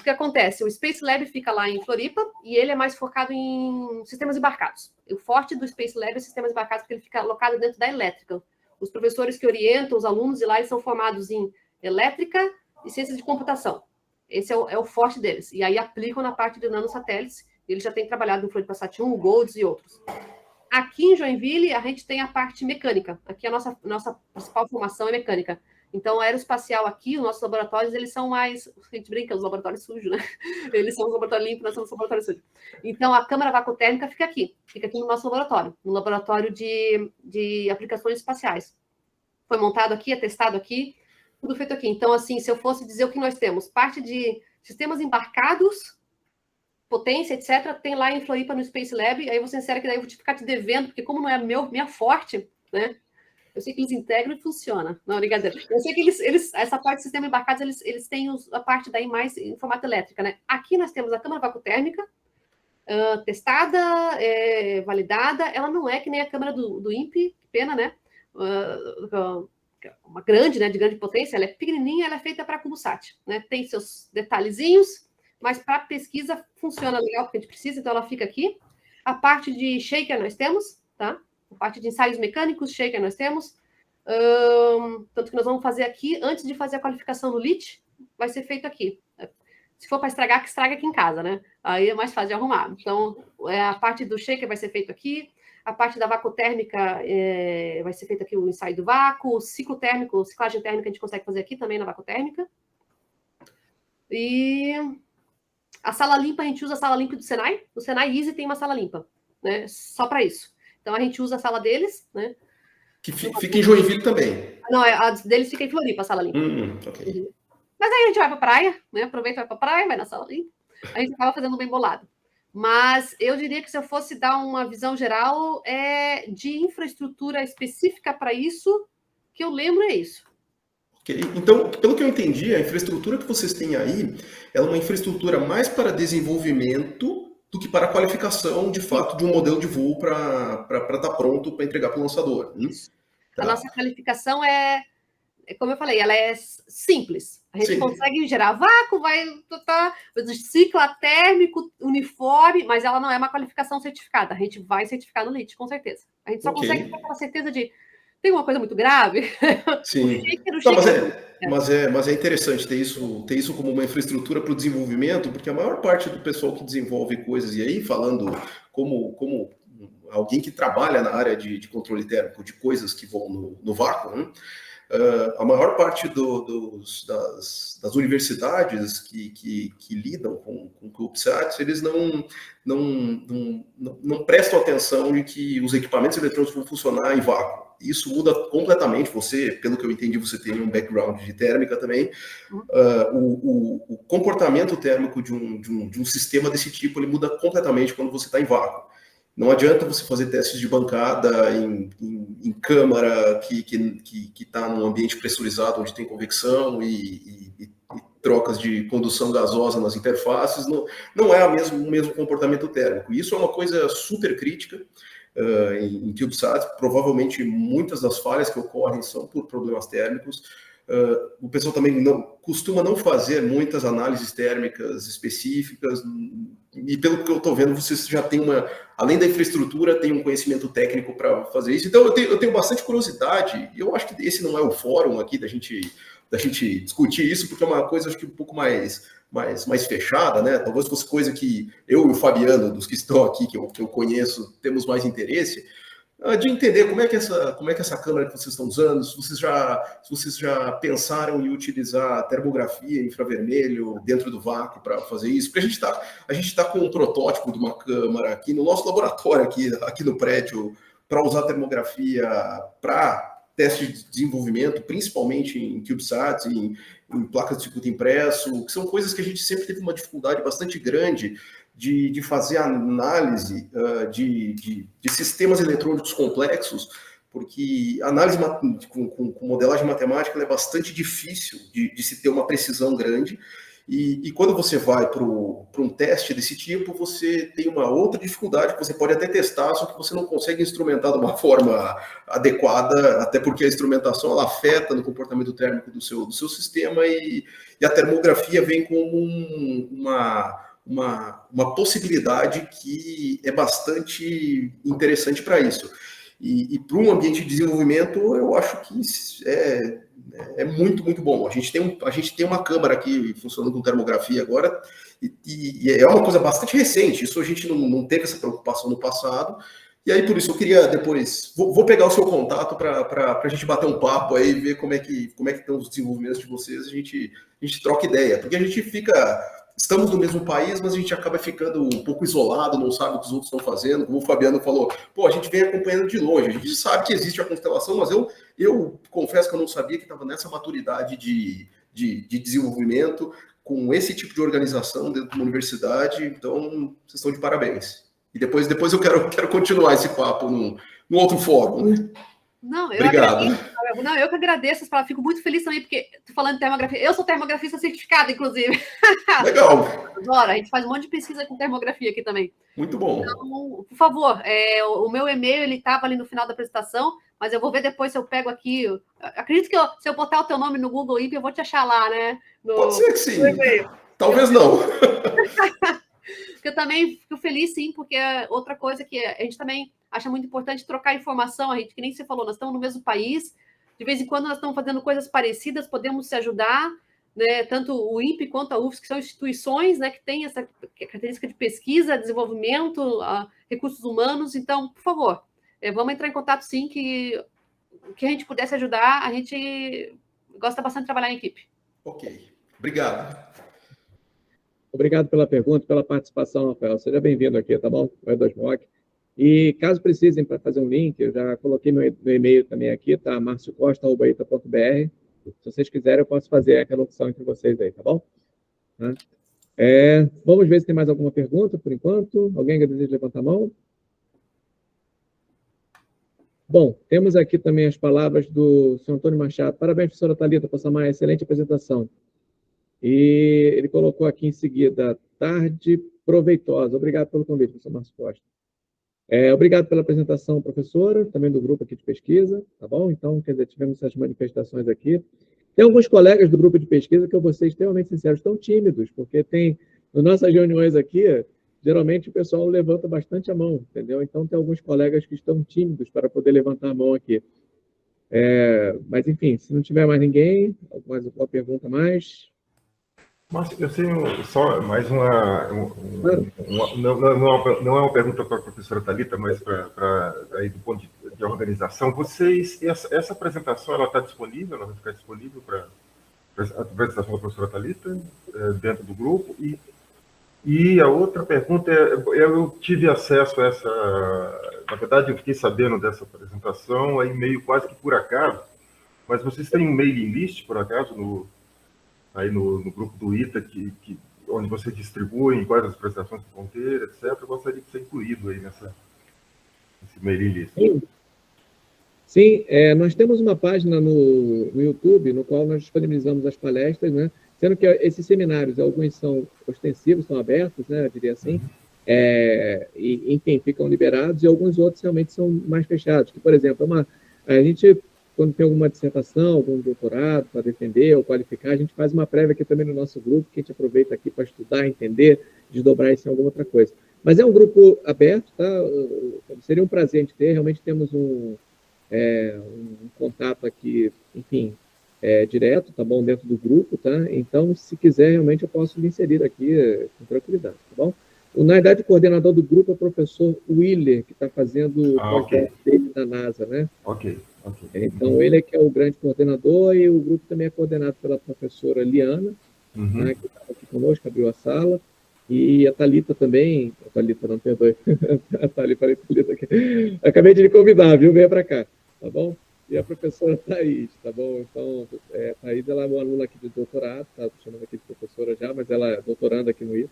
O que acontece? O Space Lab fica lá em Floripa e ele é mais focado em sistemas embarcados. O forte do Space Lab é sistemas embarcados, porque ele fica alocado dentro da elétrica. Os professores que orientam os alunos de lá, eles são formados em elétrica e ciências de computação. Esse é o forte deles. E aí aplicam na parte de nanosatélites. Ele já tem trabalhado no Floripa Sat 1, o Golds e outros. Aqui em Joinville, a gente tem a parte mecânica. Aqui a nossa principal formação é mecânica. Então, aeroespacial aqui, os nossos laboratórios, eles são mais... A gente brinca, os laboratórios sujos, né? Eles são os laboratórios limpos, nós somos os laboratórios sujos. Então, a câmara vacotérmica fica aqui no nosso laboratório, no laboratório de aplicações espaciais. Foi montado aqui, é testado aqui, tudo feito aqui. Então, assim, se eu fosse dizer o que nós temos, parte de sistemas embarcados, potência, etc., tem lá em Floripa no Space Lab, aí você sincera que daí eu vou ficar te devendo, porque como não é minha forte, né? Eu sei que eles integram e funciona. Não, brincadeira. Eu sei que eles essa parte de sistema embarcados, eles têm a parte daí mais em formato elétrica, né? Aqui nós temos a câmara vacotérmica, testada, validada. Ela não é que nem a câmara do INPE, que pena, né? Uma grande, né? De grande potência, ela é pequenininha, ela é feita para CubeSat, né? Tem seus detalhezinhos, mas para pesquisa funciona legal, porque a gente precisa, então ela fica aqui. A parte de shaker nós temos, tá? A parte de ensaios mecânicos, shaker nós temos. Tanto que nós vamos fazer aqui, antes de fazer a qualificação no LIT, vai ser feito aqui. Se for para estragar, que estraga aqui em casa, né? Aí é mais fácil de arrumar. Então, a parte do shaker vai ser feito aqui. A parte da vacotérmica vai ser feito aqui o ensaio do vácuo. O ciclo térmico, ciclagem térmica, a gente consegue fazer aqui também na vacotérmica. E... a sala limpa, a gente usa a sala limpa do Senai. O Senai Easy tem uma sala limpa, né? Só para isso. Então, a gente usa a sala deles, né? Que fica em Joinville também. Não, a deles fica em Floripa, a sala limpa. Okay. Mas aí a gente vai para a praia, né? Aproveita, vai para a praia, vai na sala limpa. A gente acaba fazendo bem bolado. Mas eu diria que se eu fosse dar uma visão geral, de infraestrutura específica para isso, que eu lembro é isso. Okay. Então, pelo que eu entendi, a infraestrutura que vocês têm aí é uma infraestrutura mais para desenvolvimento do que para a qualificação, de fato, de um modelo de voo para estar pronto para entregar para o lançador. Tá. A nossa qualificação como eu falei, ela é simples. A gente consegue gerar vácuo, ciclo térmico, uniforme, mas ela não é uma qualificação certificada. A gente vai certificar no LIT, com certeza. A gente só consegue ter aquela certeza de tem uma coisa muito grave. Sim. Mas é interessante ter isso como uma infraestrutura para o desenvolvimento, porque a maior parte do pessoal que desenvolve coisas, e aí falando como alguém que trabalha na área de controle térmico de coisas que vão no vácuo, né? A maior parte das universidades que lidam com CubeSats, eles não prestam atenção de que os equipamentos eletrônicos vão funcionar em vácuo. Isso muda completamente. Você, pelo que eu entendi, você tem um background de térmica também. O comportamento térmico de um sistema desse tipo, ele muda completamente quando você está em vácuo. Não adianta você fazer testes de bancada em câmara que está num ambiente pressurizado, onde tem convecção e trocas de condução gasosa nas interfaces. Não é o mesmo comportamento térmico. Isso é uma coisa super crítica em CubeSats. Provavelmente muitas das falhas que ocorrem são por problemas térmicos. O pessoal também costuma não fazer muitas análises térmicas específicas, e pelo que eu estou vendo, vocês já têm além da infraestrutura, tem um conhecimento técnico para fazer isso. Então eu tenho bastante curiosidade, e eu acho que esse não é o fórum aqui da gente discutir isso, porque é uma coisa, acho que um pouco mais mais fechada, né? Talvez fosse coisa que eu e o Fabiano, dos que estão aqui, que eu conheço, temos mais interesse, de entender como é que essa câmera que vocês estão usando, se vocês já pensaram em utilizar termografia infravermelho dentro do vácuo para fazer isso, porque a gente tá com um protótipo de uma câmera aqui no nosso laboratório, aqui no prédio, para usar termografia para teste de desenvolvimento, principalmente em CubeSats, em placas de circuito impresso, que são coisas que a gente sempre teve uma dificuldade bastante grande de fazer análise de sistemas eletrônicos complexos, porque análise com modelagem matemática é bastante difícil de se ter uma precisão grande, e quando você vai para um teste desse tipo, você tem uma outra dificuldade que você pode até testar, só que você não consegue instrumentar de uma forma adequada, até porque a instrumentação ela afeta no comportamento térmico do seu sistema, e a termografia vem como uma possibilidade que é bastante interessante para isso. E para um ambiente de desenvolvimento, eu acho que é muito, muito bom. A gente tem uma câmara aqui funcionando com termografia agora, e é uma coisa bastante recente. Isso a gente não teve essa preocupação no passado. E aí, por isso, eu queria depois... Vou pegar o seu contato para a gente bater um papo aí, ver como é que estão os desenvolvimentos de vocês, a gente troca ideia. Porque a gente estamos no mesmo país, mas a gente acaba ficando um pouco isolado, não sabe o que os outros estão fazendo. Como o Fabiano falou, a gente vem acompanhando de longe, a gente sabe que existe a constelação, mas eu confesso que eu não sabia que estava nessa maturidade de desenvolvimento, com esse tipo de organização dentro de uma universidade, então vocês estão de parabéns. E depois eu quero continuar esse papo num outro fórum, né? Não, Obrigado. Eu que agradeço as palavras, fico muito feliz também, porque tô falando de termografia, eu sou termografista certificada, inclusive. Legal. Adoro, a gente faz um monte de pesquisa com termografia aqui também. Muito bom. Então, por favor, o meu e-mail, ele estava ali no final da apresentação, mas eu vou ver depois se eu pego aqui. Acredito que se eu botar o teu nome no Google IP, eu vou te achar lá, né? Pode ser que sim. Talvez não. Eu também fico feliz, sim, porque outra coisa que a gente também acha muito importante trocar informação, a gente, que nem você falou, nós estamos no mesmo país, de vez em quando nós estamos fazendo coisas parecidas, podemos se ajudar, né? Tanto o INPE quanto a UFSC, que são instituições, né, que têm essa característica de pesquisa, desenvolvimento, recursos humanos. Então, por favor, vamos entrar em contato, sim, que o que a gente pudesse ajudar, a gente gosta bastante de trabalhar em equipe. Ok. Obrigado. Obrigado pela pergunta, pela participação, Rafael. Seja bem-vindo aqui, tá bom? O E2MOC. E caso precisem para fazer um link, eu já coloquei meu e-mail também aqui, tá? marciocosta@ita.br. Se vocês quiserem, eu posso fazer a relocução entre vocês aí, tá bom? Vamos ver se tem mais alguma pergunta, por enquanto. Alguém deseja levantar a mão? Bom, temos aqui também as palavras do senhor Antônio Machado. Parabéns, professora Thalita, por essa uma excelente apresentação. E ele colocou aqui em seguida, tarde proveitosa. Obrigado pelo convite, professor Márcio Costa. Obrigado pela apresentação, professora, também do grupo aqui de pesquisa, tá bom? Então, quer dizer, tivemos essas manifestações aqui. Tem alguns colegas do grupo de pesquisa que eu vou ser extremamente sincero, estão tímidos, porque nas nossas reuniões aqui, geralmente o pessoal levanta bastante a mão, entendeu? Então, tem alguns colegas que estão tímidos para poder levantar a mão aqui. Mas, enfim, se não tiver mais ninguém, mais alguma pergunta mais... Mas eu tenho só mais não é uma pergunta para a professora Thalita, mas aí do ponto de organização. Essa apresentação, ela está disponível, ela vai ficar disponível para a apresentação da professora Thalita dentro do grupo? E a outra pergunta eu tive acesso a essa, na verdade eu fiquei sabendo dessa apresentação aí meio quase que por acaso, mas vocês têm um mailing list, por acaso, aí no grupo do ITA, onde vocês distribuem quais as prestações que vão ter, etc. Eu gostaria de ser incluído aí nesse mailing list. Sim, nós temos uma página no YouTube, no qual nós disponibilizamos as palestras, né? Sendo que esses seminários, alguns são ostensivos, são abertos, né? Eu diria assim, e, enfim, ficam liberados, e alguns outros realmente são mais fechados. Que, por exemplo, a gente... Quando tem alguma dissertação, algum doutorado para defender ou qualificar, a gente faz uma prévia aqui também no nosso grupo, que a gente aproveita aqui para estudar, entender, desdobrar isso em alguma outra coisa. Mas é um grupo aberto, tá? Seria um prazer a gente ter, realmente temos um contato aqui, enfim, direto, tá bom? Dentro do grupo, tá? Então, se quiser, realmente eu posso lhe inserir aqui com tranquilidade, tá bom? Na verdade, o coordenador do grupo é o professor Willer, que está fazendo o pós-doc dele na NASA, né? Ok. Então, ele é que é o grande coordenador e o grupo também é coordenado pela professora Liana, né, que está aqui conosco, abriu a sala, e a Thalita também, a Thalita, não, perdoe, a Thalita aqui. Acabei de lhe convidar, viu? Venha para cá, tá bom? E a professora Thaís, tá bom? Então, a Thaís, ela é uma aluna aqui de doutorado, tá chamando aqui de professora já, mas ela é doutoranda aqui no ITA,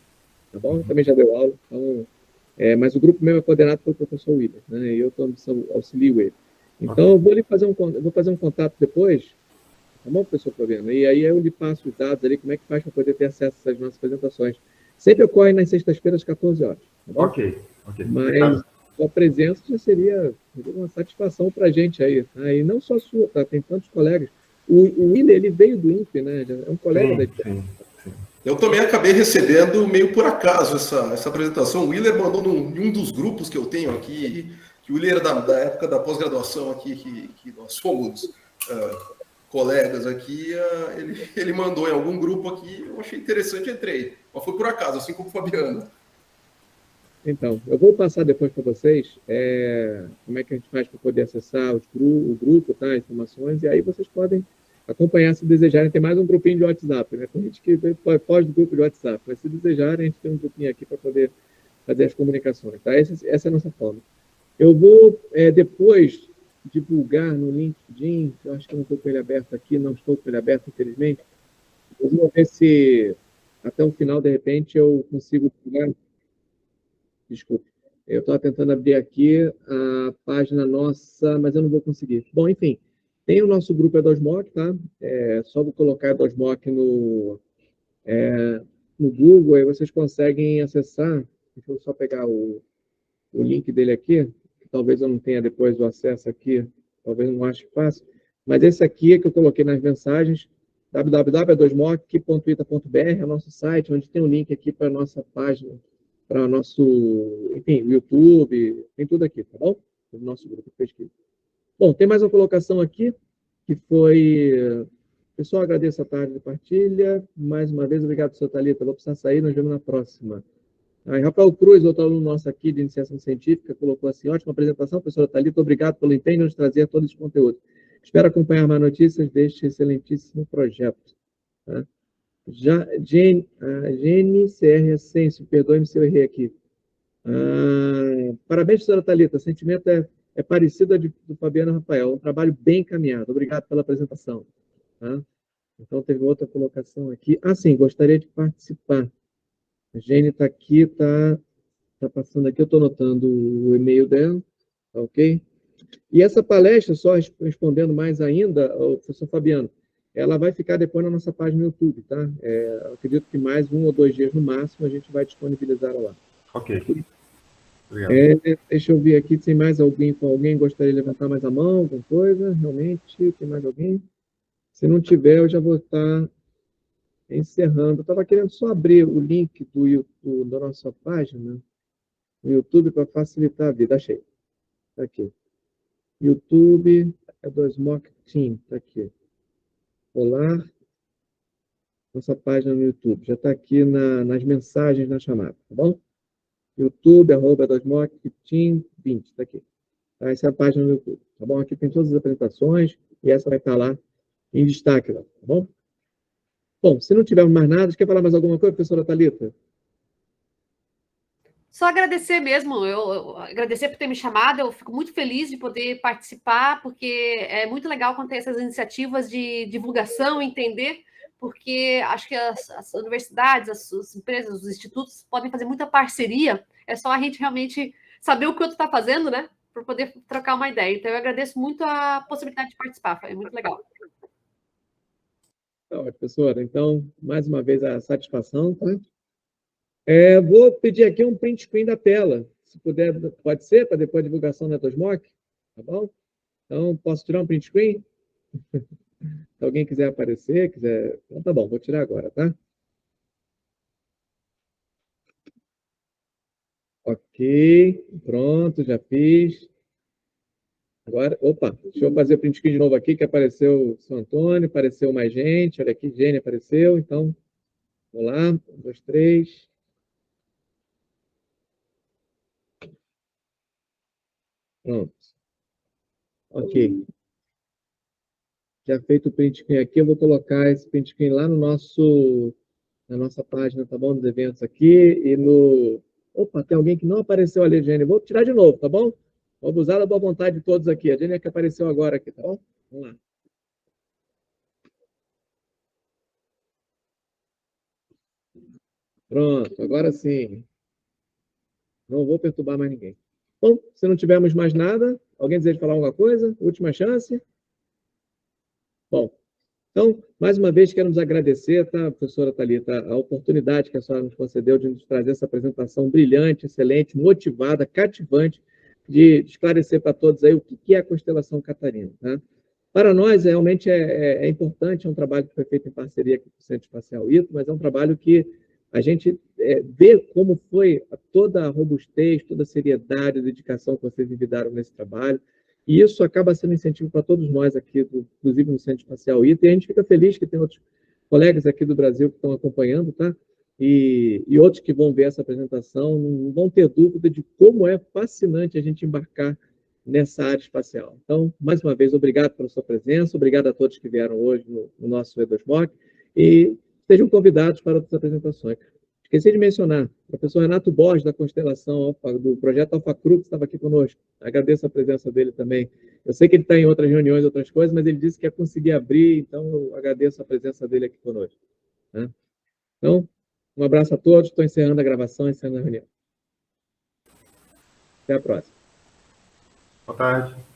tá bom? Também já deu aula, então, mas o grupo mesmo é coordenado pelo professor William, né? E eu auxilio ele. Então, eu vou fazer um contato depois, tá bom, professor Fabiano? E aí eu lhe passo os dados ali, como é que faz para poder ter acesso às nossas apresentações. Sempre ocorre nas sextas-feiras, às 14 horas, tá bom? Ok. Mas sua presença já seria uma satisfação para a gente aí, tá? E não só sua, tá? Tem tantos colegas. O Willer, ele veio do INPE, né? É um colega da gente. Sim. Eu também acabei recebendo meio por acaso essa apresentação. O Willer mandou em um dos grupos que eu tenho aqui, que o Willer era da época da pós-graduação aqui, que nós fomos colegas aqui, ele mandou em algum grupo aqui, eu achei interessante, entrei. Mas foi por acaso, assim como o Fabiano. Então, eu vou passar depois para vocês como é que a gente faz para poder acessar o grupo, tá? As informações, e aí vocês podem acompanhar se desejarem. Tem mais um grupinho de WhatsApp, né? Tem gente que pode do grupo de WhatsApp, mas se desejarem, a gente tem um grupinho aqui para poder fazer as comunicações, tá? Essa é a nossa forma. Eu vou depois divulgar no LinkedIn, eu acho que eu não estou com ele aberto aqui, não estou com ele aberto, infelizmente. Eu vou ver se até o final, de repente, eu consigo divulgar. Desculpe. Eu estava tentando abrir aqui a página nossa, mas eu não vou conseguir. Bom, enfim, tem o nosso grupo E2Moc, tá? Só vou colocar E2Moc no Google, aí vocês conseguem acessar. Deixa eu só pegar o link dele aqui, que talvez eu não tenha depois o acesso aqui, talvez não ache fácil. Mas esse aqui é que eu coloquei nas mensagens, www.2moc.ita.br, é o nosso site, onde tem um link aqui para a nossa página, para o nosso, enfim, YouTube, tem tudo aqui, tá bom? O nosso grupo de pesquisa. Bom, tem mais uma colocação aqui, que foi... Pessoal, agradeço a tarde de partilha. Mais uma vez, obrigado, senhor Thalita. Vou precisar sair, nos vemos na próxima. Aí, Rafael Cruz, outro aluno nosso aqui de iniciação científica, colocou assim, ótima apresentação, professora Thalita, obrigado pelo empenho de nos trazer todo esse conteúdo. Espero acompanhar mais notícias deste excelentíssimo projeto. Tá? Gene CR Ascenso, perdoe-me se eu errei aqui. Parabéns, professora Thalita, o sentimento é parecido ao do Fabiano Rafael, um trabalho bem encaminhado. Obrigado pela apresentação. Tá? Então, teve outra colocação aqui. Sim, gostaria de participar. A Gene está aqui, está passando aqui, eu estou anotando o e-mail dela, tá ok? E essa palestra, só respondendo mais ainda, o professor Fabiano, ela vai ficar depois na nossa página no YouTube, tá? Acredito que mais 1 ou 2 dias no máximo a gente vai disponibilizar ela lá. Ok. Obrigado. Deixa eu ver aqui, tem mais alguém gostaria de levantar mais a mão, alguma coisa? Realmente, tem mais alguém? Se não tiver, eu já vou estar encerrando. Eu estava querendo só abrir o link do YouTube, da nossa página, no YouTube, para facilitar a vida. Achei. Está aqui. YouTube, E2Moc Team, está aqui. Olá, nossa página no YouTube. Já está aqui nas mensagens na chamada, tá bom? YouTube, @E2Moc Team 20, está aqui. Tá? Essa é a página no YouTube, tá bom? Aqui tem todas as apresentações e essa vai estar lá em destaque, lá, tá bom? Bom, se não tivermos mais nada, quer falar mais alguma coisa, professora Thalita? Só agradecer mesmo, eu agradecer por ter me chamado, eu fico muito feliz de poder participar, porque é muito legal quando tem essas iniciativas de divulgação, entender, porque acho que as universidades, as empresas, os institutos podem fazer muita parceria, é só a gente realmente saber o que o outro está fazendo, né, para poder trocar uma ideia. Então, eu agradeço muito a possibilidade de participar, foi muito legal. Tá, professora, então, mais uma vez a satisfação, tá? Vou pedir aqui um print screen da tela. Se puder, pode ser, para depois a divulgação da ETOSMOC, tá bom? Então, posso tirar um print screen? Se alguém quiser aparecer, quiser... Então, tá bom, vou tirar agora, tá? Ok, pronto, já fiz. Agora, opa, deixa eu fazer print screen de novo aqui, que apareceu o São Antônio, apareceu mais gente, olha aqui, Gênia apareceu, então, vamos lá, 1, 2, 3. Pronto. Ok. Já feito o print screen aqui, eu vou colocar esse print screen lá no na nossa página, tá bom? Dos eventos aqui e no... Opa, tem alguém que não apareceu ali, Gênia. Vou tirar de novo, tá bom? Vou abusar da boa vontade de todos aqui. A Gênia que apareceu agora aqui, tá bom? Vamos lá. Pronto, agora sim. Não vou perturbar mais ninguém. Bom, se não tivermos mais nada, alguém deseja falar alguma coisa? Última chance? Bom, então, mais uma vez, quero nos agradecer, tá, professora Thalita, a oportunidade que a senhora nos concedeu de nos trazer essa apresentação brilhante, excelente, motivada, cativante, de esclarecer para todos aí o que é a constelação catarina. Tá? Para nós, realmente é importante, é um trabalho que foi feito em parceria com o Centro Espacial ITO, mas é um trabalho que a gente vê como foi toda a robustez, toda a seriedade, a dedicação que vocês envidaram nesse trabalho, e isso acaba sendo incentivo para todos nós aqui, inclusive no Centro Espacial ITA, e a gente fica feliz que tem outros colegas aqui do Brasil que estão acompanhando, tá? E outros que vão ver essa apresentação não vão ter dúvida de como é fascinante a gente embarcar nessa área espacial. Então, mais uma vez, obrigado pela sua presença, obrigado a todos que vieram hoje no nosso E2MOC, e sejam convidados para outras apresentações. Esqueci de mencionar, o professor Renato Borges, da Constelação do Projeto Alpha Cru, que estava aqui conosco. Agradeço a presença dele também. Eu sei que ele está em outras reuniões, outras coisas, mas ele disse que ia conseguir abrir, então eu agradeço a presença dele aqui conosco. Né? Então, um abraço a todos, estou encerrando a gravação, encerrando a reunião. Até a próxima. Boa tarde.